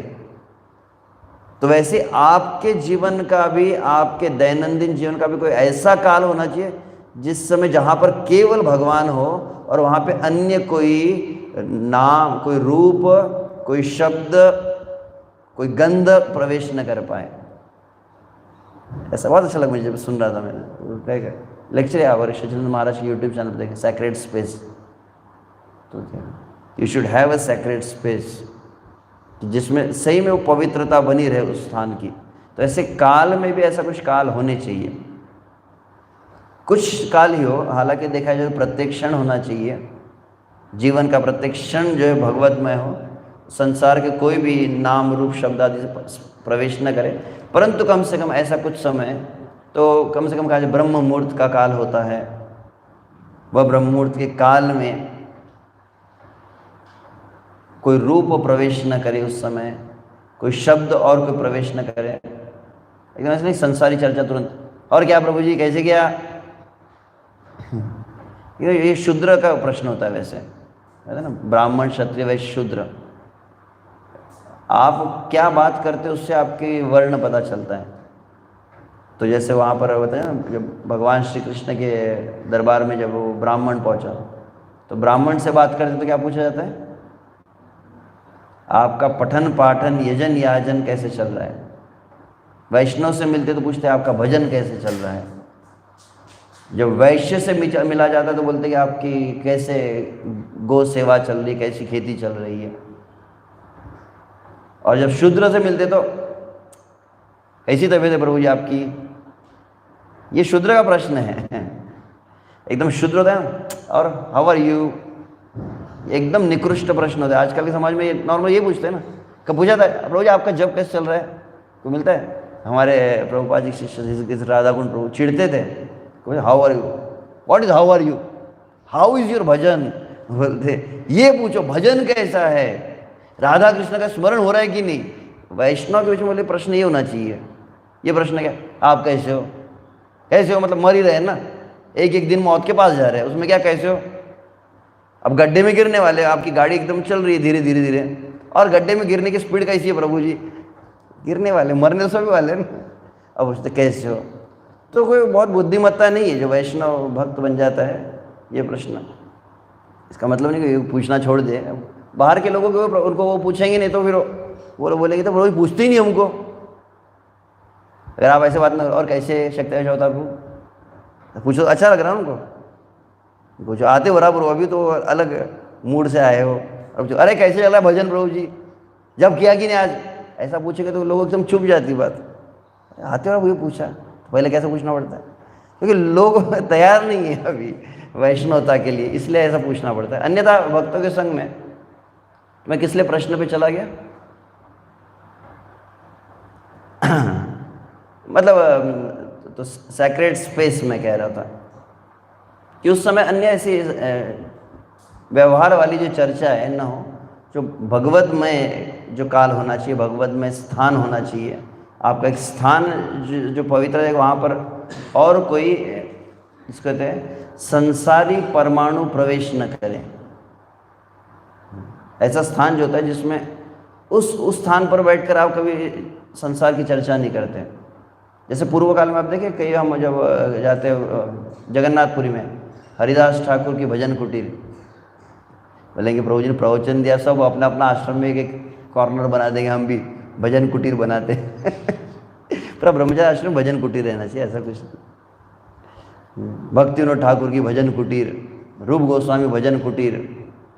तो वैसे आपके जीवन का भी, आपके दैनंदिन जीवन का भी कोई ऐसा काल होना चाहिए जिस समय जहाँ पर केवल भगवान हो और वहाँ पे अन्य कोई नाम, कोई रूप, कोई शब्द, कोई गंध प्रवेश न कर पाए। ऐसा बहुत अच्छा लगा मुझे जब सुन रहा था मैंने लेक्चर है और सच्चिदानंद महाराज के यूट्यूब चैनल पर देखें, सैक्रेड स्पेस। तो you should have a sacred space जिसमें सही में वो पवित्रता बनी रहे उस स्थान की। तो ऐसे काल में भी ऐसा कुछ काल होने चाहिए। कुछ काल ही हो, हालांकि देखा जाए तो प्रत्येक क्षण होना चाहिए। जीवन का प्रत्येक क्षण जो है भगवतमय हो, संसार के कोई भी नाम रूप शब्द आदि से प्रवेश न करे, परंतु कम से कम ऐसा कुछ समय तो कम से कम कहा जाए ब्रह्म मुहूर्त का काल होता है। वह ब्रह्म मुहूर्त के काल में कोई रूप प्रवेश न करे, उस समय कोई शब्द और कोई प्रवेश न करे। एकदम ऐसे नहीं संसारी चर्चा तुरंत, और क्या प्रभु जी कैसे क्या? ये शूद्र का प्रश्न होता है वैसे, है ना, ब्राह्मण क्षत्रिय वैश्य शूद्र। आप क्या बात करते हो उससे आपके वर्ण पता चलता है। तो जैसे वहाँ पर बताए ना, जब भगवान श्री कृष्ण के दरबार में जब वो ब्राह्मण पहुँचा, तो ब्राह्मण से बात करते तो क्या पूछा जाता है, आपका पठन पाठन यजन याजन कैसे चल रहा है। वैष्णव से मिलते तो पूछते आपका भजन कैसे चल रहा है। जब वैश्य से मिला जाता तो बोलते कि आपकी कैसे गौ सेवा चल रही, कैसी खेती चल रही है। और जब शूद्र से मिलते तो कैसी तबीयत है प्रभु जी आपकी। ये शूद्र का प्रश्न है, एकदम शूद्र होता है। और हाउ आर यू, एकदम निकृष्ट प्रश्न होता है। आजकल के समाज में ये नॉर्मल ये पूछते हैं ना। कब पूछा था प्रभु जी आपका जब कैसे चल रहा है, को मिलता है। हमारे प्रभुपाद जी शिष्य राधा कुंड प्रभु चिढ़ते थे, how are you, what is how are you, how is your bhajan. बोलते ये पूछो भजन कैसा है, राधा कृष्ण का स्मरण हो रहा है कि नहीं। वैष्णव के बीच में बोले प्रश्न ये होना चाहिए। ये प्रश्न क्या, आप कैसे हो, कैसे हो मतलब मर ही रहे ना, एक एक दिन मौत के पास जा रहे हैं, उसमें क्या कैसे हो। अब गड्ढे में गिरने वाले, आपकी गाड़ी एकदम चल रही है धीरे धीरे धीरे, और गड्ढे में गिरने की स्पीड कैसी है प्रभु जी, गिरने वाले, मरने तो सभी वाले ना। अब पूछते कैसे हो, तो कोई बहुत बुद्धिमत्ता नहीं है जो वैष्णव भक्त बन जाता है। ये प्रश्न, इसका मतलब नहीं कि पूछना छोड़ दे। बाहर के लोगों को उनको वो पूछेंगे नहीं तो फिर वो लोग बोलेंगे तो प्रभु पूछते ही नहीं हमको। अगर आप ऐसे बात ना, और कैसे शक्ति होता आपको पूछो, अच्छा लग रहा है उनको, पूछो आते बराबर हो, अभी तो अलग मूड से आए हो, अब पूछो अरे कैसे चल रहा है भजन प्रभु जी, जब किया कि नहीं आज, ऐसा पूछेंगे तो लोग एकदम चुप जाती बात। आते हो ये पूछा, तो पहले कैसे पूछना पड़ता है, क्योंकि लोग तैयार नहीं है अभी वैष्णवता के लिए, इसलिए ऐसा पूछना पड़ता है। अन्यथा भक्तों के संग में मैं किस लिए प्रश्न पे चला गया मतलब तो सैक्रेड स्पेस में कह रहा था कि उस समय अन्य ऐसी व्यवहार वाली जो चर्चा है ना हो, जो भगवत में जो काल होना चाहिए, भगवत में स्थान होना चाहिए, आपका एक स्थान जो पवित्र है वहाँ पर और कोई इसको कहते हैं संसारी परमाणु प्रवेश न करें। ऐसा स्थान जो होता है जिसमें उस स्थान पर बैठकर आप कभी संसार की चर्चा नहीं करते। जैसे पूर्व काल में आप देखें, कई हम जब जाते जगन्नाथपुरी में हरिदास ठाकुर की भजन कुटीर, बोलेंगे प्रभु जी ने प्रवचन दिया, सब अपना अपना आश्रम में एक कॉर्नर बना देंगे, हम भी भजन कुटीर बनाते पूरा ब्रह्मचारी आश्रम भजन कुटीर रहना चाहिए, ऐसा कुछ। भक्ति विनोद ठाकुर की भजन कुटीर, रूप गोस्वामी भजन कुटीर।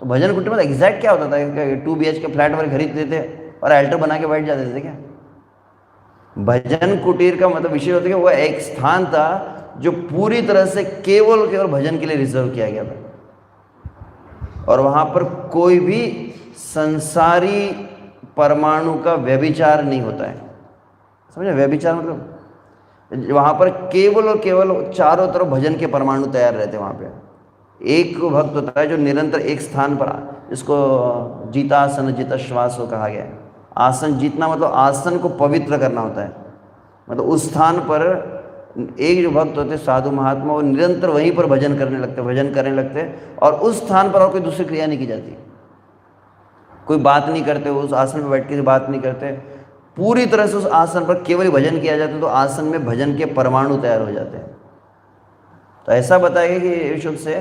तो भजन कुटीर में एग्जैक्ट क्या होता था, 2 BHK फ्लैट पर खरीदते थे और अल्टर बना के बैठ जाते थे क्या। भजन कुटीर का मतलब विषय होता है कि वह एक स्थान था जो पूरी तरह से केवल भजन के लिए रिजर्व किया गया था, और वहाँ पर कोई भी संसारी परमाणु का व्यभिचार नहीं होता है। समझे, व्यभिचार मतलब वहाँ पर केवल और केवल चारों तरफ भजन के परमाणु तैयार रहते हैं। वहाँ पे एक भक्त होता है जो निरंतर एक स्थान पर, इसको जीतासन जित श्वासो कहा गया है। आसन जीतना मतलब आसन को पवित्र करना होता है, मतलब उस स्थान पर एक जो भक्त होते साधु महात्मा, वो निरंतर वहीं पर भजन करने लगते, और उस स्थान पर और कोई दूसरी क्रिया नहीं की जाती, कोई बात नहीं करते, उस आसन पर बैठ के बात नहीं करते, पूरी तरह से उस आसन पर केवल भजन किया जाता है। तो आसन में भजन के परमाणु तैयार हो जाते हैं। तो ऐसा बताया कि विशुद्ध से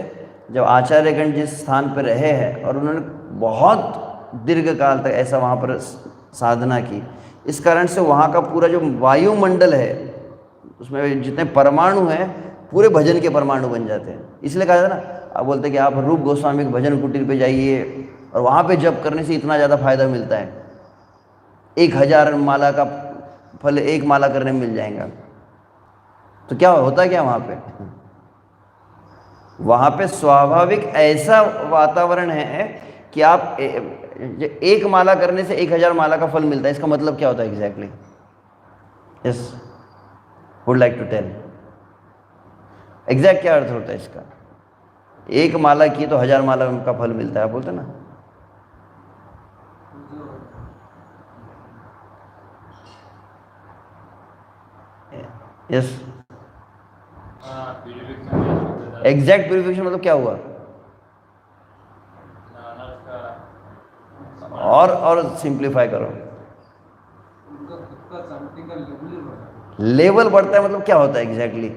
जब आचार्यगण जिस स्थान पर रहे हैं और उन्होंने बहुत दीर्घ काल तक ऐसा वहाँ पर साधना की, इस कारण से वहाँ का पूरा जो वायुमंडल है उसमें जितने परमाणु हैं पूरे भजन के परमाणु बन जाते हैं। इसलिए कहा जाता है ना, आप बोलते हैं कि आप रूप गोस्वामी के भजन कुटीर पे जाइए और वहाँ पे जप करने से इतना ज़्यादा फायदा मिलता है, 1000 माला का फल 1 माला करने में मिल जाएगा। तो क्या होता है क्या वहाँ पे स्वाभाविक ऐसा वातावरण है कि आप 1 माला करने से 1000 माला का फल मिलता है। इसका मतलब क्या होता है exactly? Yes, would like to tell exact क्या अर्थ होता है इसका? 1 माला की तो 1000 माला का फल मिलता है, आप बोलते ना। यस, एग्जैक्ट प्यूरिफिकेशन मतलब क्या हुआ? और सिंप्लीफाई करो, लेवल बढ़ता है मतलब क्या होता है एग्जैक्टली?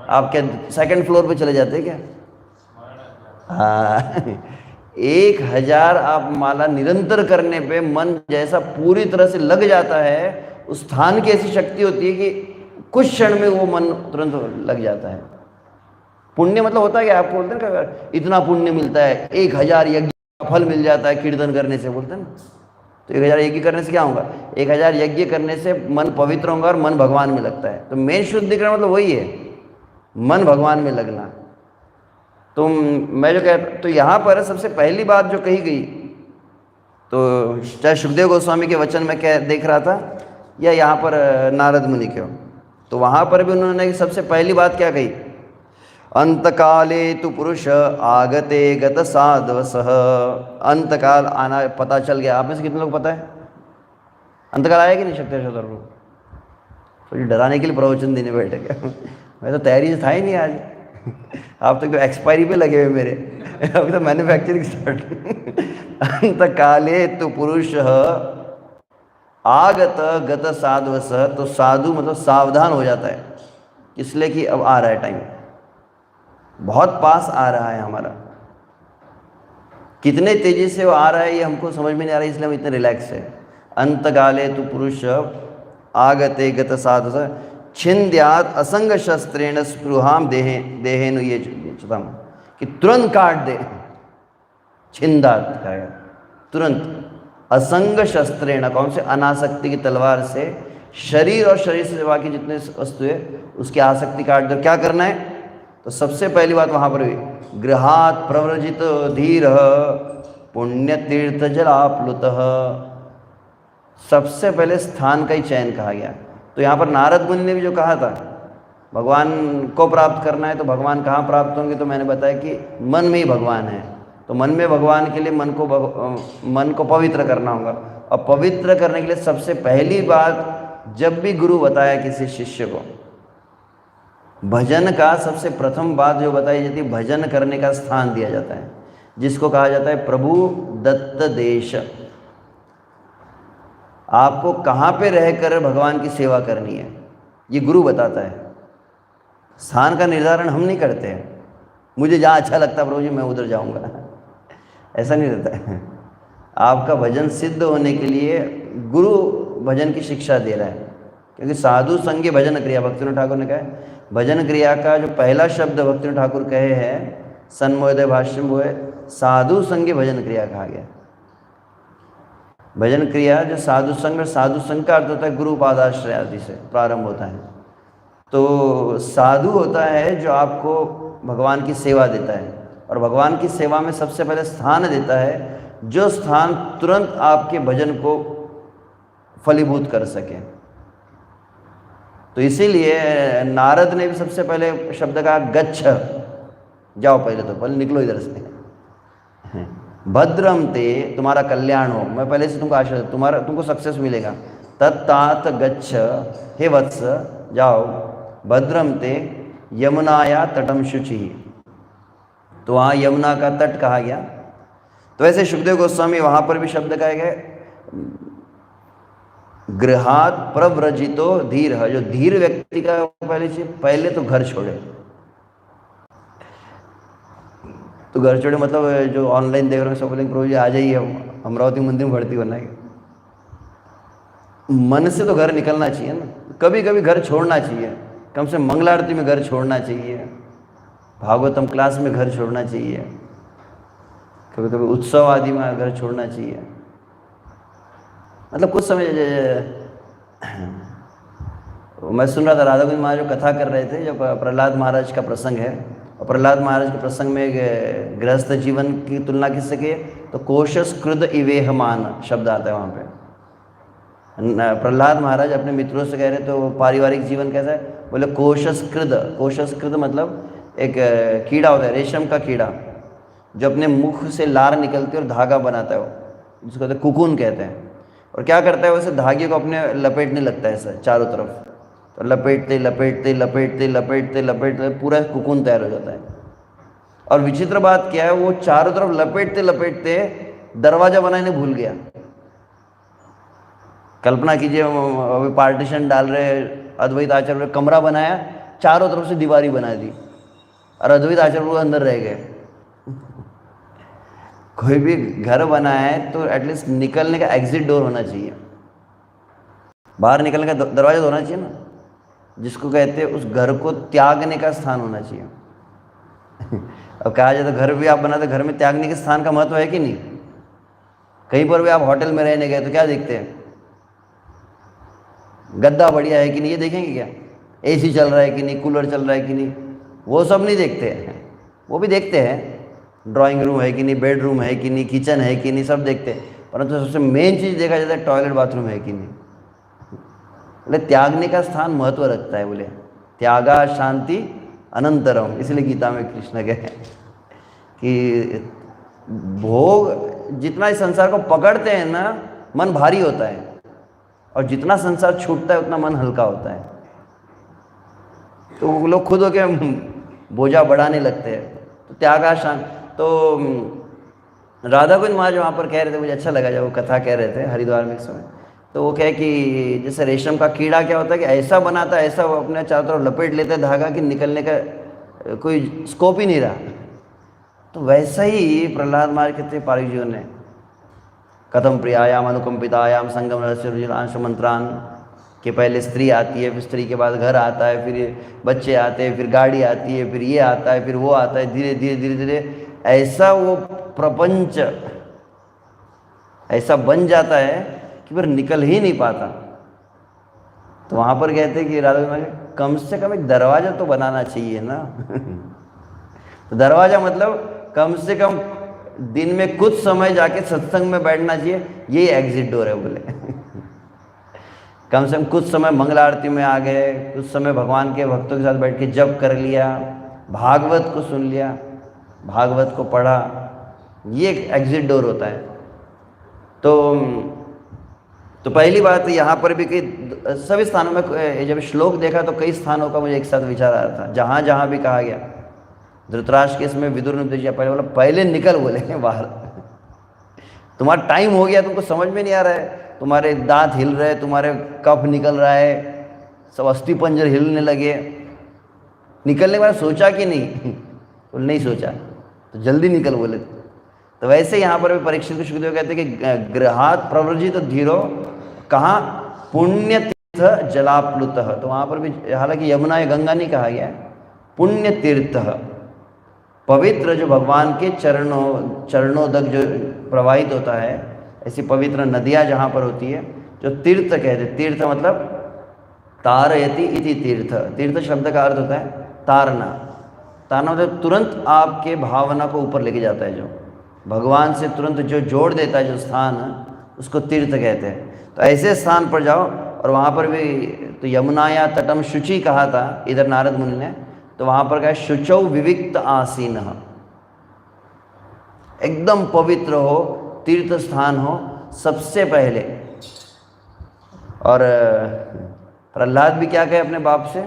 आप क्या सेकंड फ्लोर पे चले जाते हैं क्या? हाँ 1000 आप माला निरंतर करने पे मन जैसा पूरी तरह से लग जाता है, उस स्थान की ऐसी शक्ति होती है कि कुछ क्षण में वो मन तुरंत लग जाता है। पुण्य मतलब होता है कि आपको बोलते हैं ना इतना पुण्य मिलता है, 1000 यज्ञ का फल मिल जाता है कीर्तन करने से, बोलते हैं ना। तो 1000 यज्ञ करने से क्या होगा? 1000 यज्ञ करने से मन पवित्र होगा और मन भगवान में लगता है। तो मेन शुद्धिकरण मतलब वही है, मन भगवान में लगना। तो मैं जो कह, तो यहाँ पर सबसे पहली बात जो कही गई, तो चाहे सुखदेव गोस्वामी के वचन में क्या देख रहा था या यहाँ पर नारद मुनि के, तो वहाँ पर भी उन्होंने सबसे पहली बात क्या कही? अंतकाले तु पुरुष आगते गत साधवसः। अंतकाल आना पता चल गया। आप में से कितने लोग पता है अंतकाल आया कि नहीं? शक्ति शोधर को तो डराने के लिए प्रवचन देने बैठे क्या? मैं तो तैयारी से था ही नहीं आज। आप तो एक्सपायरी पे लगे हुए मेरे, अभी तो मैन्युफैक्चरिंग स्टार्ट। अंतकाले तु पुरुष आगत गत साधवस, तो साधु मतलब सावधान हो जाता है, इसलिए कि अब आ रहा है टाइम, बहुत पास आ रहा है हमारा। कितने तेजी से वो आ रहा है ये हमको समझ में नहीं आ रहा है, इसलिए हम इतने रिलैक्स है। अंतकाले तु पुरुष आगते गत साधवस छिंद्यात असंग शस्त्रेण स्पृहाम देहेनु, ये चुताम कि तुरंत काट दे। छिंदात कहेगा तुरंत, असंग शस्त्रेण कौन से? अनासक्ति की तलवार से शरीर और शरीर से बाकी जितने वस्तु है उसकी आसक्ति काट दो। क्या करना है? तो सबसे पहली बात वहाँ पर हुई, गृहात प्रव्रजित धीर पुण्य तीर्थ जलाप्लुतः। सबसे पहले स्थान का ही चयन कहा गया। तो यहाँ पर नारद मुनि ने भी जो कहा था भगवान को प्राप्त करना है, तो भगवान कहाँ प्राप्त होंगे? तो मैंने बताया कि मन में ही भगवान है। तो मन में भगवान के लिए मन को पवित्र करना होगा, और पवित्र करने के लिए सबसे पहली बात, जब भी गुरु बताया किसी शिष्य को भजन का, सबसे प्रथम बात जो बताई जाती है, भजन करने का स्थान दिया जाता है, जिसको कहा जाता है प्रभु दत्त देश। आपको कहाँ पे रहकर भगवान की सेवा करनी है ये गुरु बताता है। स्थान का निर्धारण हम नहीं करते हैं, मुझे जहाँ अच्छा लगता है प्रभु जी मैं उधर जाऊँगा, ऐसा नहीं रहता है। आपका भजन सिद्ध होने के लिए गुरु भजन की शिक्षा दे रहा है, क्योंकि साधु संग भजन क्रिया, भक्तिविनोद ठाकुर ने कहा है भजन क्रिया का जो पहला शब्द भक्तिविनोद ठाकुर कहे हैं सन्मोदय भाष्य में, वो है साधु संग भजन क्रिया कहा गया। भजन क्रिया जो साधु संग का अर्थ होता है गुरु पादाश्रय आदि से प्रारंभ होता है। तो साधु होता है जो आपको भगवान की सेवा देता है, और भगवान की सेवा में सबसे पहले स्थान देता है, जो स्थान तुरंत आपके भजन को फलीभूत कर सके। तो इसीलिए नारद ने भी सबसे पहले शब्द कहा गच्छ, जाओ पहले निकलो इधर से, भद्रम ते, तुम्हारा कल्याण हो, मैं पहले से तुमको आशीर्वाद, तुमको सक्सेस मिलेगा। तत्तात गच्छ, हे वत्स जाओ, भद्रम ते यमुनाया तटम शुचि, तो वहाँ यमुना का तट कहा गया। तो वैसे सुखदेव गोस्वामी वहाँ पर भी शब्द कहे गए गृहात प्रव्रजितो धीर, जो धीर व्यक्ति का पहले तो घर छोड़े। तो घर छोड़े मतलब जो ऑनलाइन देख रहे हैं सब बोलेंगे प्रभु जी आ जाइए अमरावती मंदिर में भर्ती होना है। मन से तो घर निकलना चाहिए ना, कभी कभी घर छोड़ना चाहिए, कम से मंगल आरती में घर छोड़ना चाहिए, भागवतम क्लास में घर छोड़ना चाहिए, कभी कभी उत्सव आदि में घर छोड़ना चाहिए। मतलब कुछ समय मैं सुन रहा था राधा गोविंद महाराज जो कथा कर रहे थे, जो प्रहलाद महाराज का प्रसंग है, और प्रहलाद महाराज के प्रसंग में गृहस्थ जीवन की तुलना किससे की, तो कोशस्कृद इवेहमान शब्द आता है वहाँ पे। प्रहलाद महाराज अपने मित्रों से कह रहे तो पारिवारिक जीवन कैसा है, बोले कोशस्कृद मतलब एक कीड़ा होता है, रेशम का कीड़ा, जो अपने मुख से लार निकलती है और धागा बनाता है, वो जिसको कहते हैं कुकुन कहते हैं। और क्या करता है वैसे धागे को अपने लपेटने लगता है सर चारों तरफ, तो लपेटते लपेटते लपेटते लपेटते लपेटते पूरा कुकुन तैयार हो जाता है। और विचित्र बात क्या है, वो चारों तरफ लपेटते लपेटते दरवाजा बनाने भूल गया। कल्पना कीजिए, अभी पार्टीशन डाल रहे, अद्वैत आचार्य कमरा बनाया, चारों तरफ से दीवारी बना दी और अद्वैत आचार्य वो अंदर रह गए। कोई भी घर बनाया है तो एटलीस्ट निकलने का एग्जिट डोर होना चाहिए, बाहर निकलने का दरवाजा होना चाहिए ना, जिसको कहते हैं उस घर को त्यागने का स्थान होना चाहिए। अब कहा जाए तो घर भी आप बनाते, घर में त्यागने के स्थान का महत्व है कि नहीं? कहीं पर भी आप होटल में रहने गए तो क्या देखते हैं? गद्दा बढ़िया है कि नहीं, ये देखेंगे क्या? एसी चल रहा है कि नहीं, कूलर चल रहा है कि नहीं, वो सब नहीं देखते हैं। वो भी देखते हैं ड्राइंग रूम है कि नहीं, बेडरूम है कि नहीं, किचन है कि नहीं, सब देखते हैं, परंतु सबसे मेन चीज़ देखा जाता है टॉयलेट बाथरूम है कि नहीं। बोले त्यागने का स्थान महत्व रखता है, बोले त्यागा शांति अनंतरम, इसलिए गीता में कृष्ण कहे कि भोग जितना इस संसार को पकड़ते हैं ना, मन भारी होता है, और जितना संसार छूटता है उतना मन हल्का होता है। तो वो लोग खुद होके बोझा बढ़ाने लगते हैं। तो त्यागा शांति, तो राधा कुंज महाराज वहाँ पर कह रहे थे, मुझे अच्छा लगा जब वो कथा कह रहे थे हरिद्वार में एक समय, तो वो कहे कि जैसे रेशम का कीड़ा क्या होता है कि ऐसा बनाता है, ऐसा वो अपने चारों तरफ लपेट लेते हैं धागा कि निकलने का कोई स्कोप ही नहीं रहा। तो वैसा ही प्रहलाद महाराज कहते पारिजियों ने कथम प्रियायाम अनुकंपितायाम संगम रहस्य रुजिरांश मंत्रान, कि पहले स्त्री आती है, फिर स्त्री के बाद घर आता है, फिर बच्चे आते हैं, फिर गाड़ी आती है, फिर ये आता है, फिर वो आता है, धीरे धीरे धीरे धीरे ऐसा वो प्रपंच ऐसा बन जाता है कि फिर निकल ही नहीं पाता। तो वहाँ पर कहते हैं कि राधा कम से कम एक दरवाज़ा तो बनाना चाहिए ना। तो दरवाज़ा मतलब कम से कम दिन में कुछ समय जाके सत्संग में बैठना चाहिए, यही एग्जिट डोर है बोले। कम से कम कुछ समय मंगल आरती में आ गए, कुछ समय भगवान के भक्तों के साथ बैठ के जप कर लिया, भागवत को सुन लिया, भागवत को पढ़ा, ये एक एग्जिट डोर होता है। तो पहली बात यहाँ पर भी कई सभी स्थानों में जब श्लोक देखा तो कई स्थानों का मुझे एक साथ विचार आ रहा था, जहाँ जहाँ भी कहा गया। धृतराष्ट्र के इसमें विदुर ने दिया, पहले बोला पहले निकल बोले बाहर, तुम्हारा टाइम हो गया, तुमको समझ में नहीं आ रहा है, तुम्हारे दांत हिल रहे, तुम्हारे कफ निकल रहा है, सब अस्थि पंजर हिलने लगे, निकलने के बाद सोचा कि नहीं? तो नहीं सोचा, तो जल्दी निकल बोले। तो वैसे यहाँ पर भी परीक्षित को सुखदेव कहते हैं कि गृहात प्रव्रजित धीरो, कहाँ? पुण्य तीर्थ जलाप्लुत। तो वहाँ पर भी हालांकि यमुना या गंगा नहीं कहा गया है, पुण्य तीर्थ, पवित्र जो भगवान के चरणों तक जो प्रवाहित होता है, ऐसी पवित्र नदियाँ जहाँ पर होती है, जो तीर्थ कहते, तीर्थ मतलब तारयति इति तीर्थ। तीर्थ शब्द का अर्थ होता है तारना। तारना मतलब तुरंत आपके भावना को ऊपर लेके जाता है, जो भगवान से तुरंत जो जोड़ देता है, जो स्थान उसको तीर्थ कहते हैं। तो ऐसे स्थान पर जाओ, और वहाँ पर भी तो यमुना या तटम शुचि कहा था इधर नारद मुनि ने, तो वहाँ पर कहा शुचौ विविक्त आसीन, एकदम पवित्र हो, तीर्थ स्थान हो सबसे पहले। और प्रहलाद भी क्या कहे अपने बाप से?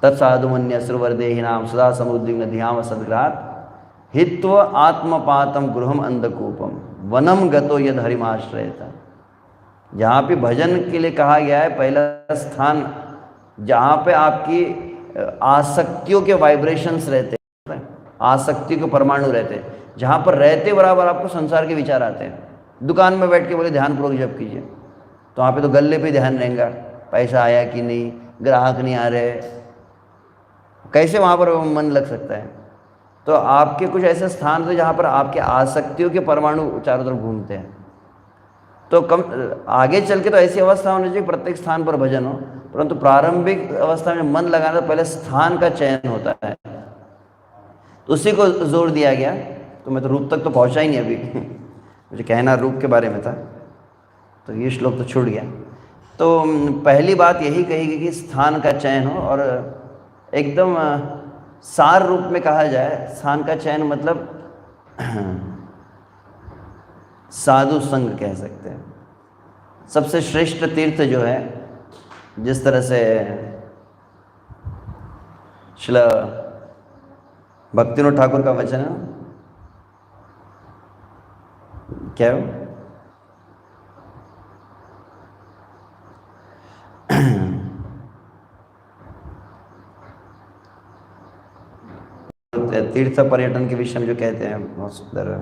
तत्साधुमन्य श्रुवर्देहिनाम सदा समुद्रिग्न ध्याम सद्ग्रात हित्व आत्मपातम गृहम अंधकूपम वनम गतो यद हरिमाश्रयता। जहाँ पे भजन के लिए कहा गया है, पहला स्थान जहाँ पे आपकी आसक्तियों के वाइब्रेशंस रहते हैं, आसक्ति के परमाणु रहते हैं, जहाँ पर रहते बराबर आपको संसार के विचार आते हैं। दुकान में बैठ के बोले ध्यानपूर्वक जप कीजिए, तो वहाँ पे तो गले पे ध्यान रहेगा, पैसा आया कि नहीं, ग्राहक नहीं आ रहे, कैसे वहाँ पर मन लग सकता है? तो आपके कुछ ऐसे स्थान थे जहाँ पर आपके आसक्तियों के परमाणु चारों तरफ घूमते हैं। तो कम आगे चल के तो ऐसी अवस्था होनी चाहिए प्रत्येक स्थान पर भजन हो, परंतु प्रारंभिक अवस्था में मन लगाना तो पहले स्थान का चयन होता है, तो उसी को जोर दिया गया। तो मैं तो रूप तक तो पहुंचा ही नहीं अभी, मुझे कहना रूप के बारे में था, तो ये श्लोक तो छूट गया। तो पहली बात यही कही कि स्थान का चयन हो, और एकदम सार रूप में कहा जाए, स्थान का चयन मतलब साधु संग कह सकते हैं। सबसे श्रेष्ठ तीर्थ जो है, जिस तरह से श्रील भक्तिविनोद ठाकुर का वचन है, क्या हो? तीर्थ पर्यटन के विषय में जो कहते हैं बहुत सुंदर है।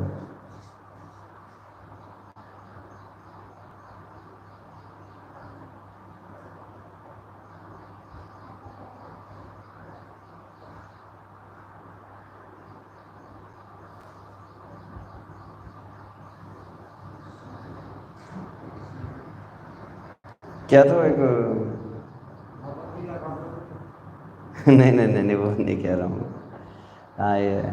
क्या तो एक नहीं नहीं नहीं नहीं वो नहीं कह रहा हूँ। हाँ ये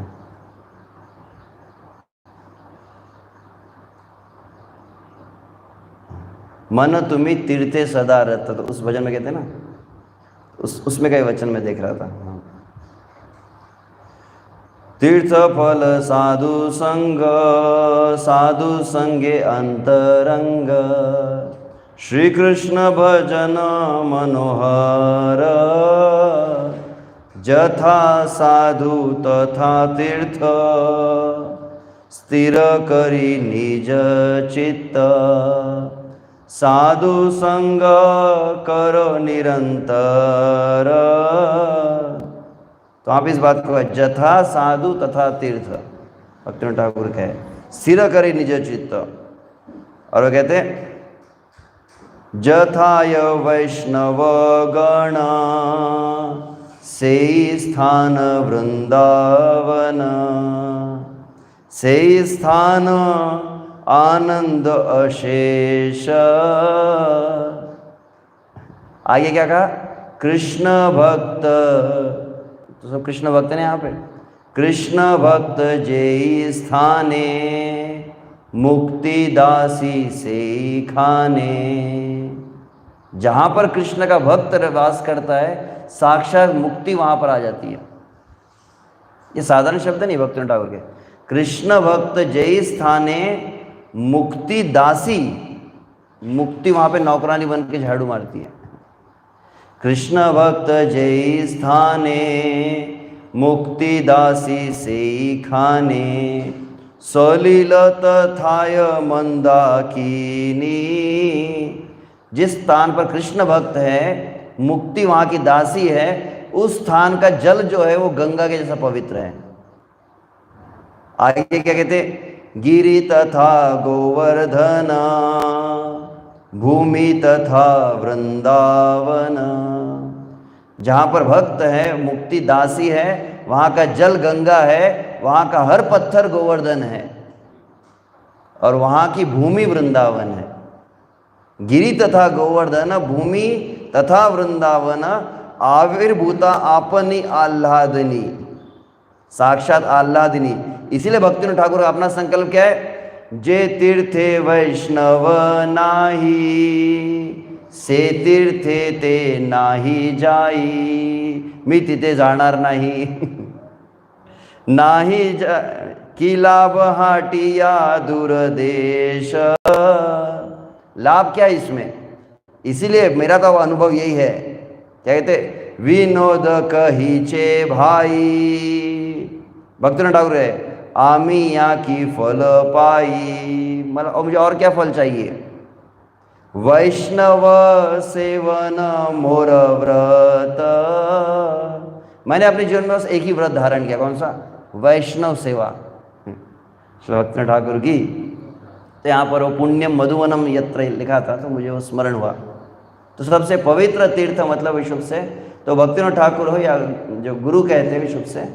मन तुम्ही तीर्थे सदा रहता, तो उस भजन में कहते हैं ना, उसमें कई वचन में देख रहा था। हाँ। तीर्थ फल साधु संग, साधु संगे अंतरंग, श्री कृष्ण भजन मनोहर, जथा साधु तथा तीर्थ, स्थिर करी निज चित्त, साधु संग करो निरंतर। तो आप इस बात को जथा साधु तथा तीर्थ भक्तिनाथ ठाकुर कहे, स्थिर करी निज चित्त। और वो कहते जथाय वैष्णव गण, से स्थान वृंदावन, से स्थान आनंद अशेष। आगे क्या कहा? कृष्ण भक्त, तो सब कृष्ण भक्त ने यहाँ पे, कृष्ण भक्त जे स्थाने, मुक्ति दासी से खाने। जहाँ पर कृष्ण का भक्त वास करता है, साक्षात मुक्ति वहाँ पर आ जाती है। ये साधारण शब्द नहीं भक्तिनाथ ठाकुर के। कृष्ण भक्त जय स्थाने मुक्ति दासी, मुक्ति वहाँ पे नौकरानी बन के झाड़ू मारती है। कृष्ण भक्त जय स्थाने, मुक्ति दासी से खाने, सलिल तथाय मंदाकिनी। जिस स्थान पर कृष्ण भक्त है, मुक्ति वहाँ की दासी है, उस स्थान का जल जो है वो गंगा के जैसा पवित्र है। आगे क्या कहते? गिरि तथा गोवर्धन, भूमि तथा वृंदावन। जहाँ पर भक्त है, मुक्ति दासी है, वहाँ का जल गंगा है, वहाँ का हर पत्थर गोवर्धन है, और वहाँ की भूमि वृंदावन है। गिरि तथा गोवर्धन, भूमि तथा वृंदावन, आविर्भूता आपनी आह्लादिनी, साक्षात आह्लादिनी। इसीलिए भक्तिनाथ ठाकुर का अपना संकल्प क्या है? जे तीर्थे वैष्णव नाही, से तीर्थे ते नाही जाई। मी तिथे जाणार नाही नाही की लाभ हाटिया दूरदेश। लाभ क्या है इसमें? इसीलिए मेरा तो अनुभव यही है। क्या कहते? विनोद कहीचे भाई, भक्तिनाथ ठाकुर है, आमी या की फल पाई। मतलब और मुझे और क्या फल चाहिए? वैष्णव सेवन मोर व्रत। मैंने अपने जीवन में बस एक ही व्रत धारण किया। कौन सा? वैष्णव सेवा। भक्तिनाथ ठाकुर की, तो यहाँ पर वो पुण्यम मधुवनम यत्र लिखा था, तो मुझे वो स्मरण हुआ। तो सबसे पवित्र तीर्थ मतलब विशुद्ध से, तो भक्तिनाथ ठाकुर हो या जो गुरु कहते हैं विशुद्ध से,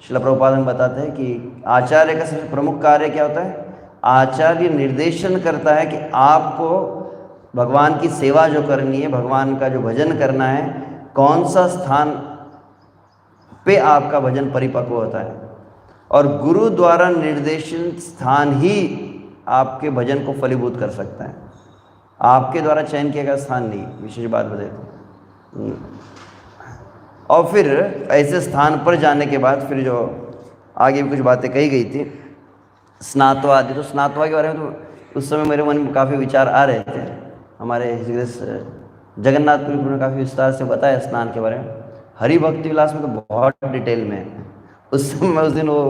श्रील प्रभुपाद में बताते हैं कि आचार्य का सबसे प्रमुख कार्य क्या होता है? आचार्य निर्देशन करता है कि आपको भगवान की सेवा जो करनी है, भगवान का जो भजन करना है, कौन सा स्थान पे आपका भजन परिपक्व होता है। और गुरु द्वारा निर्देशित स्थान ही आपके भजन को फलीभूत कर सकता है। आपके द्वारा चयन किया गया स्थान नहीं। विशेष बात बताए। और फिर ऐसे स्थान पर जाने के बाद फिर जो आगे भी कुछ बातें कही गई थी, स्नात्वा आदि, तो स्नात्वा के बारे में तो उस समय मेरे मन में काफ़ी विचार आ रहे थे। हमारे जगन्नाथपुरी ने काफ़ी विस्तार से बताया स्नान के बारे में। हरि भक्ति विलास में तो बहुत डिटेल में है। उस समय उस दिन वो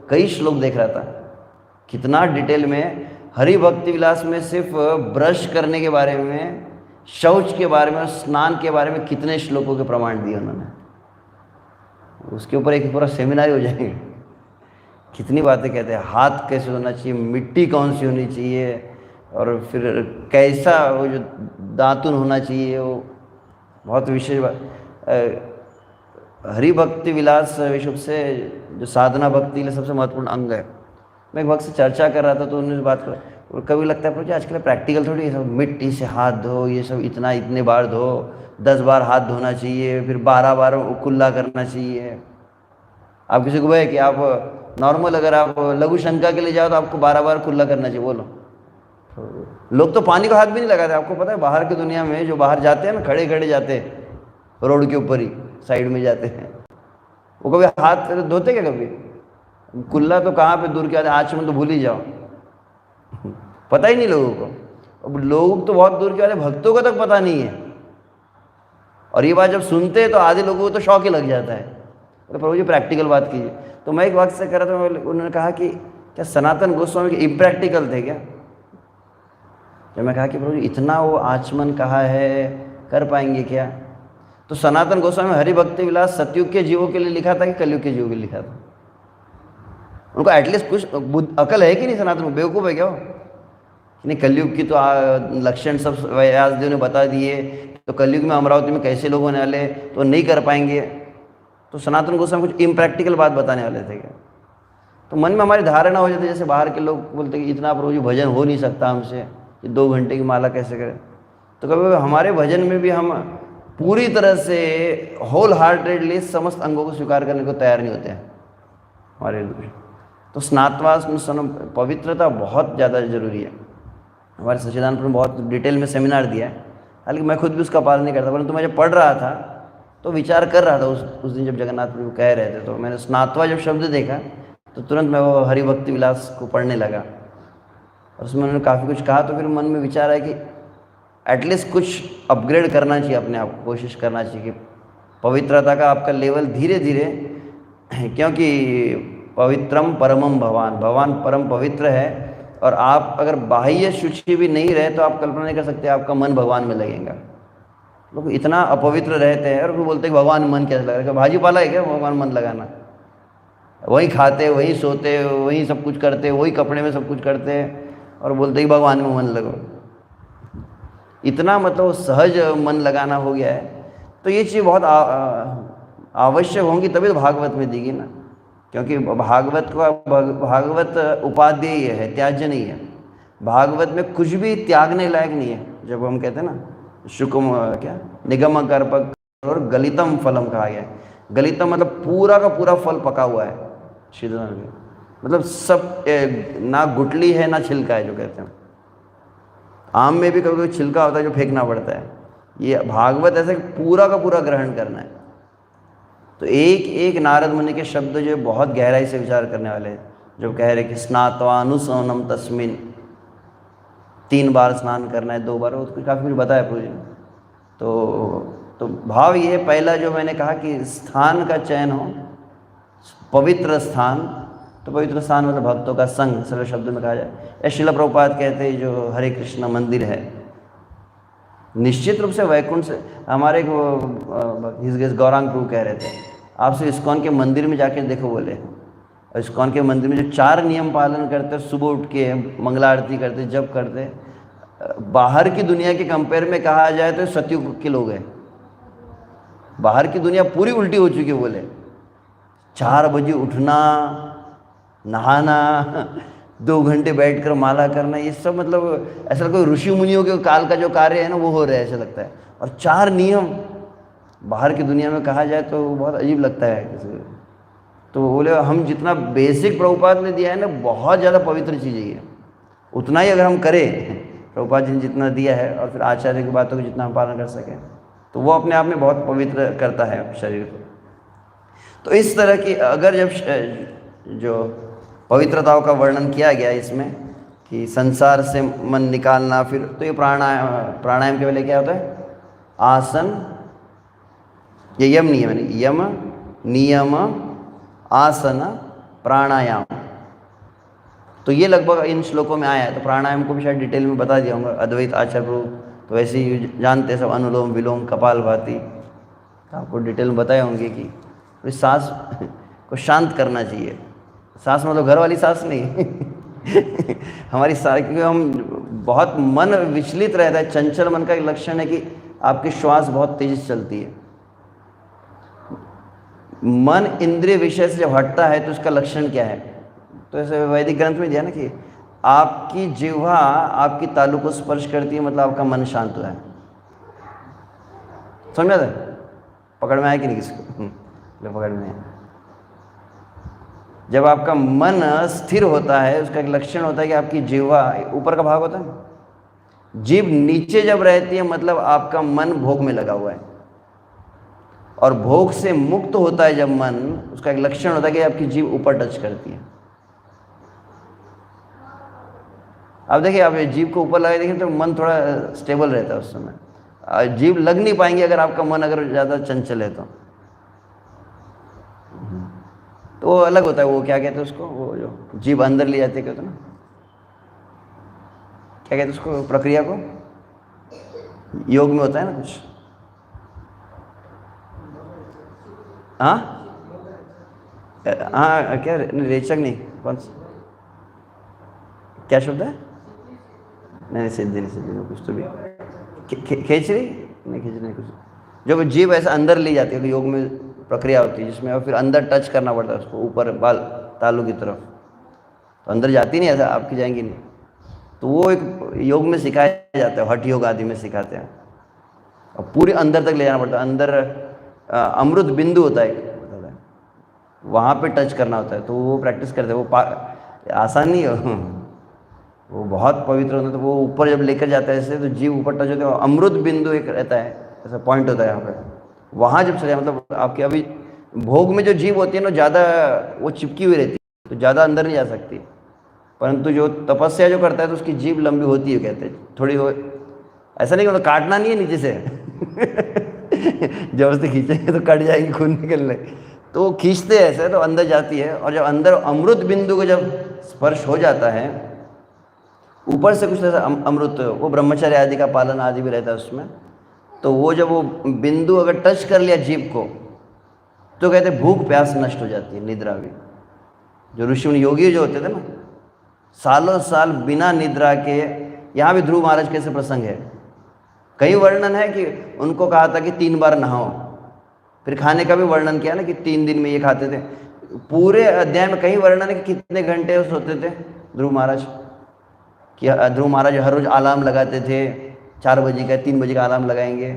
कई श्लोक देख रहा था, कितना डिटेल में हरि भक्ति विलास में सिर्फ ब्रश करने के बारे में, शौच के बारे में और स्नान के बारे में कितने श्लोकों के प्रमाण दिए उन्होंने। उसके ऊपर एक पूरा सेमिनार हो जाएंगे। कितनी बातें कहते हैं, हाथ कैसे होना चाहिए, मिट्टी कौन सी होनी चाहिए, और फिर कैसा वो जो दातुन होना चाहिए, वो बहुत विशेष बात। हरि भक्ति विलास विश्व से जो साधना भक्ति के लिए सबसे महत्वपूर्ण अंग है। मैं एक वक्त से चर्चा कर रहा था तो उन्होंने बात कर, और कभी लगता है प्रभु आजकल प्रैक्टिकल थोड़ी, ये सब मिट्टी से हाथ धो, ये सब इतने बार धो, 10 बार हाथ धोना चाहिए, फिर 12 बार कुल्ला करना चाहिए। आप किसी को बोले कि आप नॉर्मल अगर आप लघु शंका के लिए जाओ तो आपको 12 बार कुल्ला करना चाहिए, बोलो। लोग तो पानी का हाथ भी नहीं लगाते। आपको पता है बाहर की दुनिया में जो बाहर जाते हैं ना, खड़े खड़े जाते हैं रोड के ऊपर ही, साइड में जाते हैं, वो कभी हाथ धोते क्या कभी? कुल्ला तो कहाँ पे दूर के आते, आचमन तो भूल ही जाओ, पता ही नहीं लोगों को। अब लोग तो बहुत दूर के वाले, भक्तों को तक पता नहीं है। और ये बात जब सुनते हैं तो आधे लोगों को तो शौक ही लग जाता है। तो प्रभु जी प्रैक्टिकल बात कीजिए। तो मैं एक वक्त से कर रहा था, उन्होंने कहा कि क्या सनातन गोस्वामी के इम्प्रैक्टिकल थे क्या? जब मैं कहा कि प्रभु जी इतना वो आचमन कहा है, कर पाएंगे क्या? तो सनातन गोस्वामी हरि भक्ति विलास सतयुग के जीवों के लिए लिखा था कि कलयुग के जीवों के लिए लिखा था? उनको एटलीस्ट कुछ अकल है कि नहीं? सनातन को बेवकूफ़ है क्या वो? नहीं, कलयुग की तो लक्षण सब व्यासदेव ने बता दिए, तो कलयुग में अमरावती में कैसे लोग होने वाले, तो नहीं कर पाएंगे। तो सनातन गोस्वामी कुछ इम्प्रैक्टिकल बात बताने वाले थे क्या? तो मन में हमारी धारणा हो जाती है, जैसे बाहर के लोग बोलते कि इतना प्रभु जी भजन हो नहीं सकता हमसे, ये 2 घंटे की माला कैसे करें? तो कभी हमारे भजन में भी हम पूरी तरह से होल हार्टेडली समस्त अंगों को स्वीकार करने को तैयार नहीं होते हैं हमारे। तो स्नातवास पवित्रता बहुत ज़्यादा जरूरी है। हमारे सच्चिदानंद प्रभु ने बहुत डिटेल में सेमिनार दिया है, हालांकि मैं खुद भी उसका पालन नहीं करता, परंतु मैं जब पढ़ रहा था तो विचार कर रहा था उस दिन जब जगन्नाथ प्रभु कह रहे थे, तो मैंने स्नातवा जब शब्द देखा तो तुरंत मैं वो हरि भक्ति विलास को पढ़ने लगा, और उसमें उन्होंने काफ़ी कुछ कहा। तो फिर मन में विचार आया कि एटलीस्ट कुछ अपग्रेड करना चाहिए अपने आप को, कोशिश करना चाहिए कि पवित्रता का आपका लेवल धीरे धीरे, क्योंकि पवित्रम परमम भगवान, भगवान परम पवित्र है, और आप अगर बाह्य शुचि भी नहीं रहे तो आप कल्पना नहीं कर सकते आपका मन भगवान में लगेगा। लोग इतना अपवित्र रहते हैं और वो बोलते हैं भगवान मन कैसे लग रहा है? भाजी पाला है क्या भगवान मन लगाना? वही खाते, वही सोते, वही सब कुछ करते, वही कपड़े में सब कुछ करते, और बोलते हैं भगवान में मन लगो। इतना मतलब सहज मन लगाना हो गया है। तो ये चीज़ बहुत आवश्यक होंगी, तभी तो भागवत में देगी ना, क्योंकि भागवत उपादेय है, त्याज्य नहीं है। भागवत में कुछ भी त्यागने लायक नहीं है। जब हम कहते हैं ना शुकम क्या निगम कर्पक और गलितम फलम कहा गया है। गलितम मतलब पूरा का पूरा फल पका हुआ है, मतलब सब ना गुटली है ना छिलका है, जो कहते हैं। आम में भी कभी कभी छिलका होता है जो फेंकना पड़ता है। ये भागवत ऐसे पूरा का पूरा ग्रहण करना है। तो एक एक नारद मुनि के शब्द जो बहुत गहराई से विचार करने वाले हैं, जो कह रहे कि स्नात्वानुसवनम तस्मिन, 3 बार स्नान करना है, 2 बार, उसको काफ़ी कुछ बताया प्रभु जी ने। तो भाव ये है, पहला जो मैंने कहा कि स्थान का चयन हो, पवित्र स्थान। तो पवित्र स्थान मतलब भक्तों का संग, सरल शब्द में कहा जाए। या श्रील प्रभुपाद कहते हैं जो हरे कृष्ण मंदिर है, निश्चित रूप से वैकुंठ से हमारे गौरांग प्रभु कह रहे थे आपसे इस्कॉन के मंदिर में जाके देखो, बोले। और इस्कॉन के मंदिर में जो 4 नियम पालन करते, सुबह उठ के मंगला आरती करते, जप करते, बाहर की दुनिया के कंपेयर में कहा जाए तो सतयुग के लोग हैं। बाहर की दुनिया पूरी उल्टी हो चुकी है, बोले। 4 बजे उठना, नहाना, 2 घंटे बैठकर माला करना, ये सब मतलब ऐसा कोई ऋषि मुनियों के काल का जो कार्य है ना, वो हो रहा है ऐसा लगता है। और 4 नियम बाहर की दुनिया में कहा जाए तो बहुत अजीब लगता है किसी को। तो बोले हम जितना बेसिक प्रभुपाद ने दिया है ना, बहुत ज़्यादा पवित्र चीज़ है ये। उतना ही अगर हम करें, प्रभुपाद जी ने जितना दिया है, और फिर आचार्य की बातों को जितना हम पालन कर सकें, तो वो अपने आप में बहुत पवित्र करता है शरीर को। तो इस तरह की अगर जब जो पवित्रताओं का वर्णन किया गया इसमें कि संसार से मन निकालना, फिर तो ये प्राणायाम के पहले क्या होता है? आसन, ये यम नियम है, यम नियम आसन प्राणायाम, तो ये लगभग इन श्लोकों में आया है। तो प्राणायाम को भी शायद डिटेल में बता दिया हूँ, अद्वैत आचार्य प्रभु तो वैसे ही जानते हैं सब, अनुलोम विलोम कपालभाति, तो आपको डिटेल में बताए होंगे कि तो सांस को शांत करना चाहिए। सांस मतलब घर वाली सांस नहीं हमारी सांस, क्योंकि हम बहुत मन विचलित रहता है, चंचल मन का एक लक्षण है कि आपकी श्वास बहुत तेजी से चलती है। मन इंद्रिय विषय से जब हटता है तो उसका लक्षण क्या है? तो ऐसे वैदिक ग्रंथ में दिया ना कि आपकी जिह्वा आपकी तालु को स्पर्श करती है, मतलब आपका मन शांत हुआ है। समझा था? पकड़ में आया कि नहीं किसी को? पकड़ में आया। जब आपका मन स्थिर होता है उसका एक लक्षण होता है कि आपकी जिह्वा, ऊपर का भाग होता है, जीभ नीचे जब रहती है मतलब आपका मन भोग में लगा हुआ है, और भोग से मुक्त होता है जब मन, उसका एक लक्षण होता है कि आपकी जीभ ऊपर टच करती है। अब देखिए, आप जीभ को ऊपर लगा देखें तो मन थोड़ा स्टेबल रहता है उस समय। जीभ लग नहीं पाएंगे अगर आपका मन अगर ज़्यादा चंचल है तो वो अलग होता है। वो क्या कहते हैं उसको, वो जो जीभ अंदर ले जाते कहते हैं ना, क्या कहते हैं उसको, प्रक्रिया को योग में होता है ना कुछ, हाँ हाँ, क्या रेचक नहीं, कौन सा, क्या शब्द है? नहीं सिद्धि नहीं, कुछ तो भी खेचरी नहीं, खींचरी नहीं, कुछ जो जीभ ऐसा अंदर ली जाती है, तो योग में प्रक्रिया होती है जिसमें और फिर अंदर टच करना पड़ता है उसको, ऊपर बाल तालू की तरफ, तो अंदर जाती नहीं, ऐसा आपकी जाएंगी नहीं। तो वो एक योग में सिखाया जाता है, हठ योग आदि में सिखाते हैं, और पूरे अंदर तक ले जाना पड़ता है। अंदर अमृत बिंदु होता है, वहाँ पे टच करना होता है। तो वो प्रैक्टिस करते हैं, वो आसान नहीं है, वो बहुत पवित्र होता है। तो वो ऊपर जब लेकर जाता है ऐसे, तो जीव ऊपर टच होता है, अमृत बिंदु एक रहता है, ऐसा पॉइंट होता है यहाँ पे, वहाँ जब चले, मतलब आपके अभी भोग में जो जीव होती है ना, ज़्यादा वो चिपकी हुई रहती है, तो ज़्यादा अंदर नहीं जा सकती। परंतु जो तपस्या जो करता है तो उसकी जीभ लंबी होती है, कहते हैं थोड़ी हो, ऐसा नहीं, मतलब काटना नहीं है नीचे से जबरदस्ती खींचेंगे तो कट जाएंगे, खून निकलने, तो वो खींचते हैं ऐसे, तो अंदर जाती है। और जब अंदर अमृत बिंदु को जब स्पर्श हो जाता है, ऊपर से कुछ ऐसा अमृत, वो ब्रह्मचर्य आदि का पालन आदि भी रहता है उसमें, तो वो जब वो बिंदु अगर टच कर लिया जीभ को, तो कहते हैं भूख प्यास नष्ट हो जाती है, निद्रा भी। जो ऋषि मुनि योगी जो होते थे ना, सालों साल बिना निद्रा के, यहाँ भी ध्रुव महाराज कैसे प्रसंग है, कई वर्णन है कि उनको कहा था कि 3 बार नहाओ, फिर खाने का भी वर्णन किया ना कि 3 दिन में ये खाते थे। पूरे अध्याय में कई वर्णन है कि कितने घंटे सोते थे ध्रुव महाराज, कि ध्रुव महाराज हर रोज अलार्म लगाते थे, 4 बजे का 3 बजे का अलार्म लगाएंगे।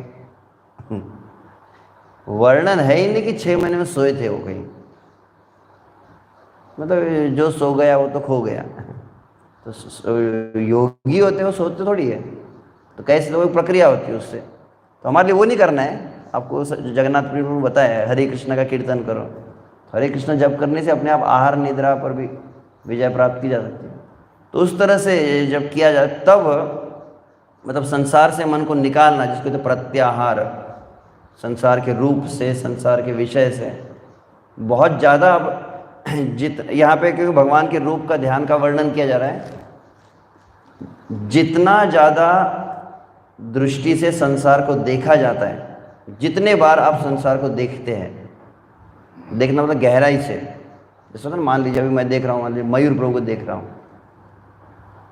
वर्णन है ही नहीं कि 6 महीने में सोए थे वो कहीं, मतलब जो सो गया वो तो खो गया। तो योगी होते हैं वो सोते थोड़ी है, तो कैसे, तो प्रक्रिया होती है उससे। तो हमारे लिए वो नहीं करना है। आपको जगन्नाथपुरी में बताया है, हरे कृष्ण का कीर्तन करो, हरे कृष्ण जप करने से अपने आप आहार निद्रा पर भी विजय प्राप्त की जा सकती है। तो उस तरह से जब किया जाए तब, मतलब संसार से मन को निकालना, जिसको तो प्रत्याहार, संसार के रूप से, संसार के विषय से बहुत ज़्यादा। अब यहाँ पे क्योंकि भगवान के रूप का ध्यान का वर्णन किया जा रहा है, जितना ज़्यादा दृष्टि से संसार को देखा जाता है, जितने बार आप संसार को देखते हैं, देखना मतलब गहराई से, जैसे ना मान लीजिए अभी मैं देख रहा हूँ, मान लीजिए मयूर प्रभु को देख रहा हूँ,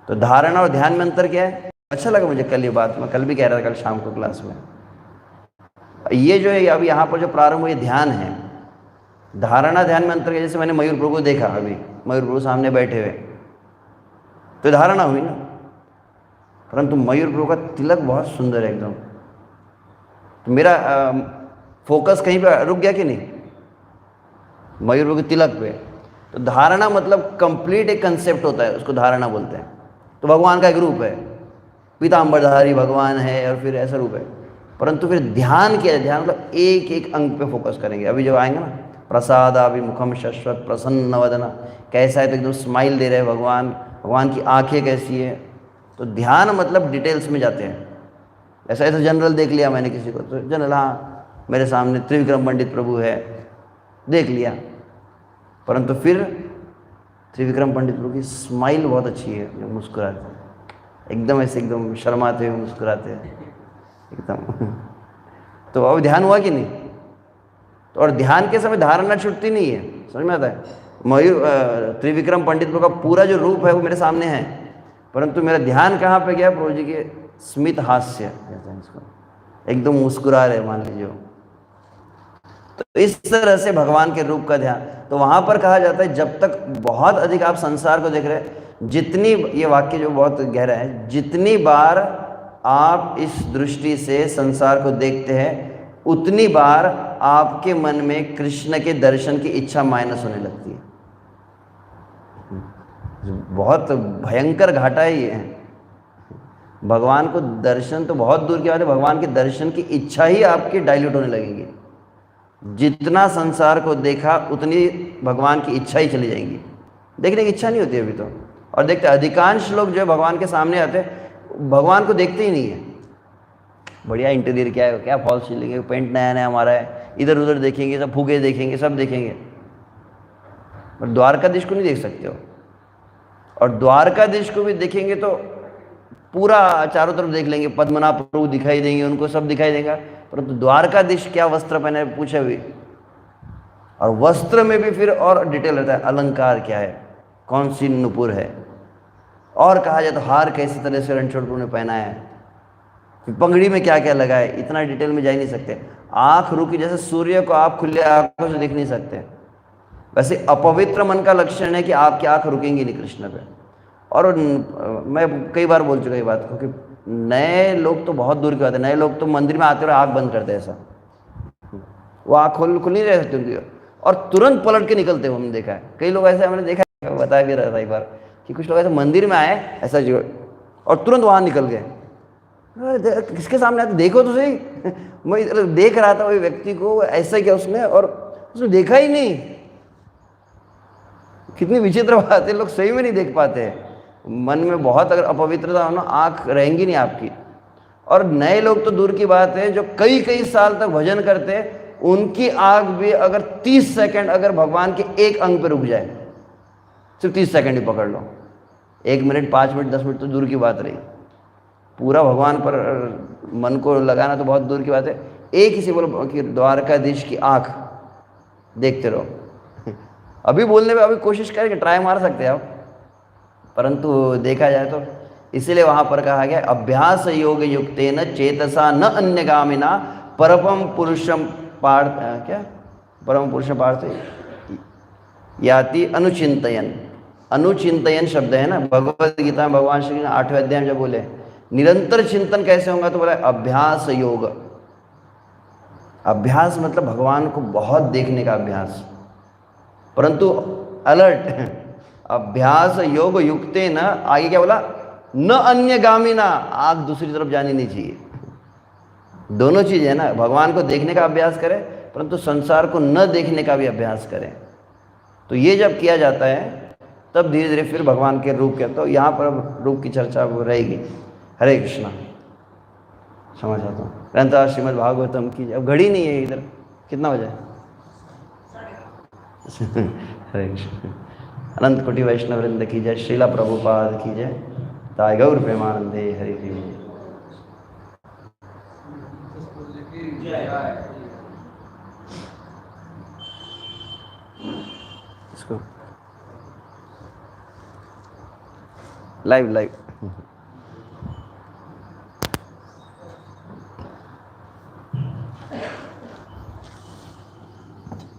तो धारणा और ध्यान में अंतर क्या है? अच्छा लगा मुझे कल ये बात, मैं कल भी कह रहा था, कल शाम को क्लास में, ये जो है अब यहाँ पर जो प्रारंभ हुआ, ये ध्यान है। धारणा ध्यान में अंतर, जैसे मैंने मयूर प्रभु को देखा, अभी मयूर प्रभु सामने बैठे हुए, तो धारणा हुई ना। परंतु मयूर प्रभु का तिलक बहुत सुंदर है एकदम, तो मेरा फोकस कहीं पे रुक गया कि नहीं, मयूर प्रभु के तिलक पे। तो धारणा मतलब कंप्लीट एक कंसेप्ट होता है, उसको धारणा बोलते हैं। तो भगवान का एक रूप है, पीताम्बरधारी भगवान है, और फिर ऐसा रूप है। परंतु फिर ध्यान किया, ध्यान मतलब एक एक अंग पे फोकस करेंगे। अभी जब आएंगे ना, प्रसादाभिमुखम शश्वत प्रसन्न वदना, कैसा है, तो एकदम स्माइल दे रहे हैं भगवान, भगवान की आंखें कैसी है। तो ध्यान मतलब डिटेल्स में जाते हैं। ऐसा ऐसा जनरल देख लिया मैंने किसी को, तो जनरल, हाँ मेरे सामने त्रिविक्रम पंडित प्रभु है, देख लिया। परंतु फिर त्रिविक्रम पंडित प्रभु की स्माइल बहुत अच्छी है, जो मुस्कुराते हैं एकदम ऐसे, एकदम शर्माते हुए मुस्कुराते हैं एकदम। तो अब ध्यान हुआ कि नहीं? तो और ध्यान के समय धारणा छूटती नहीं है, समझ में आता है? मयूर त्रिविक्रम पंडित प्रभु का पूरा जो रूप है वो मेरे सामने है, परंतु मेरा ध्यान कहाँ पे गया? प्रभु जी के स्मित हास्य कहते हैं इसको, एकदम मुस्कुरा रहे मान लीजिए। तो इस तरह से भगवान के रूप का ध्यान। तो वहां पर कहा जाता है जब तक बहुत अधिक आप संसार को देख रहे हैं, जितनी, ये वाक्य जो बहुत गहरा है, जितनी बार आप इस दृष्टि से संसार को देखते हैं उतनी बार आपके मन में कृष्ण के दर्शन की इच्छा माइनस होने लगती है। बहुत भयंकर घाटा है ये। भगवान को दर्शन तो बहुत दूर की बात है, भगवान के दर्शन की इच्छा ही आपकी डाइल्यूट होने लगेगी। जितना संसार को देखा उतनी भगवान की इच्छा ही चली जाएंगी, देखने की इच्छा नहीं होती अभी तो। और देखते अधिकांश लोग जो भगवान के सामने आते हैं भगवान को देखते ही नहीं है। बढ़िया इंटीरियर क्या है, क्या फॉल सीलिंग है, पेंट नया नया हमारा है, इधर उधर देखेंगे, सब फूगे देखेंगे, सब देखेंगे, पर द्वारकाधीश को नहीं देख सकते हो। और द्वारकाधीश को भी देखेंगे तो पूरा चारों तरफ देख लेंगे, पद्मनाभ प्रभु दिखाई देंगे, उनको सब दिखाई देगा, परंतु द्वारकाधीश क्या वस्त्र पहने पूछे भी। और वस्त्र में भी फिर और डिटेल रहता है, अलंकार क्या है, कौन सी नुपुर है, और कहा जाए तो हार कैसी तरह से रणछोड़ प्रभु ने पहना है, फिर पगड़ी में क्या क्या लगा है, इतना डिटेल में जा ही नहीं सकते। आंख रुकी, जैसे सूर्य को आप खुले आंखों से देख नहीं सकते, वैसे अपवित्र मन का लक्षण है कि आपकी आंख रुकेंगी नहीं कृष्ण पे। और मैं कई बार बोल चुका ये बात को कि नए लोग तो बहुत दूर की बात है, नए लोग तो मंदिर में आते हुए आंख बंद करते हैं, ऐसा वो आँख खुल नहीं रह सकती उनकी, और तुरंत पलट के निकलते हैं। हमने देखा है कई लोग ऐसे, हमने देखा है, बताया भी रहा था एक बार कि कुछ लोग ऐसे मंदिर में आए ऐसा जो, और तुरंत वहाँ निकल गए। किसके सामने आते देखो तो सही। मैं देख रहा था वही व्यक्ति को, ऐसा किया उसने और उसने देखा ही नहीं। कितनी विचित्र बात है, लोग सही में नहीं देख पाते हैं। मन में बहुत अगर अपवित्रता हो ना, आँख रहेंगी नहीं आपकी। और नए लोग तो दूर की बात है, जो कई कई साल तक भजन करते हैं, उनकी आँख भी अगर 30 सेकंड अगर भगवान के एक अंग पे रुक जाए, सिर्फ 30 सेकंड ही पकड़ लो, 1 मिनट 5 मिनट 10 मिनट तो दूर की बात रही, पूरा भगवान पर मन को लगाना तो बहुत दूर की बात है। एक ही से बोलो कि द्वारकाधीश की आँख देखते रहो। अभी बोलने में अभी कोशिश करेंगे, ट्राई मार सकते हैं आप, परंतु देखा जाए तो इसीलिए वहाँ पर कहा गया अभ्यास योग युक्तेन चेतसा न अन्यगामिना परम पुरुषम पार्थ, क्या परम पुरुषम पार्थ याति अनुचिंतयन। अनुचिंतयन शब्द है ना, भगवद गीता में भगवान श्री 8वें अध्याय में जब बोले निरंतर चिंतन कैसे होगा, तो बोला अभ्यास योग। अभ्यास मतलब भगवान को बहुत देखने का अभ्यास, परंतु अलर्ट। अभ्यास योग युक्ते न, आगे क्या बोला, न अन्यगामी ना, आग दूसरी तरफ जानी नहीं चाहिए। दोनों चीज है ना, भगवान को देखने का अभ्यास करें परंतु संसार को न देखने का भी अभ्यास करें। तो ये जब किया जाता है तब धीरे धीरे फिर भगवान के रूप के, तो यहाँ पर रूप की चर्चा वो रहेगी। हरे कृष्णा। समझ आता हूँ ग्रंथ श्रीमद् भागवतम की। अब घड़ी नहीं है इधर, कितना बजे? हरे कृष्ण। अनंत कोटि वैष्णव वृंद की जय, श्रीला प्रभुपाद की जय, ताय गौर प्रेमानंदे हरि हरि। इसको लाइव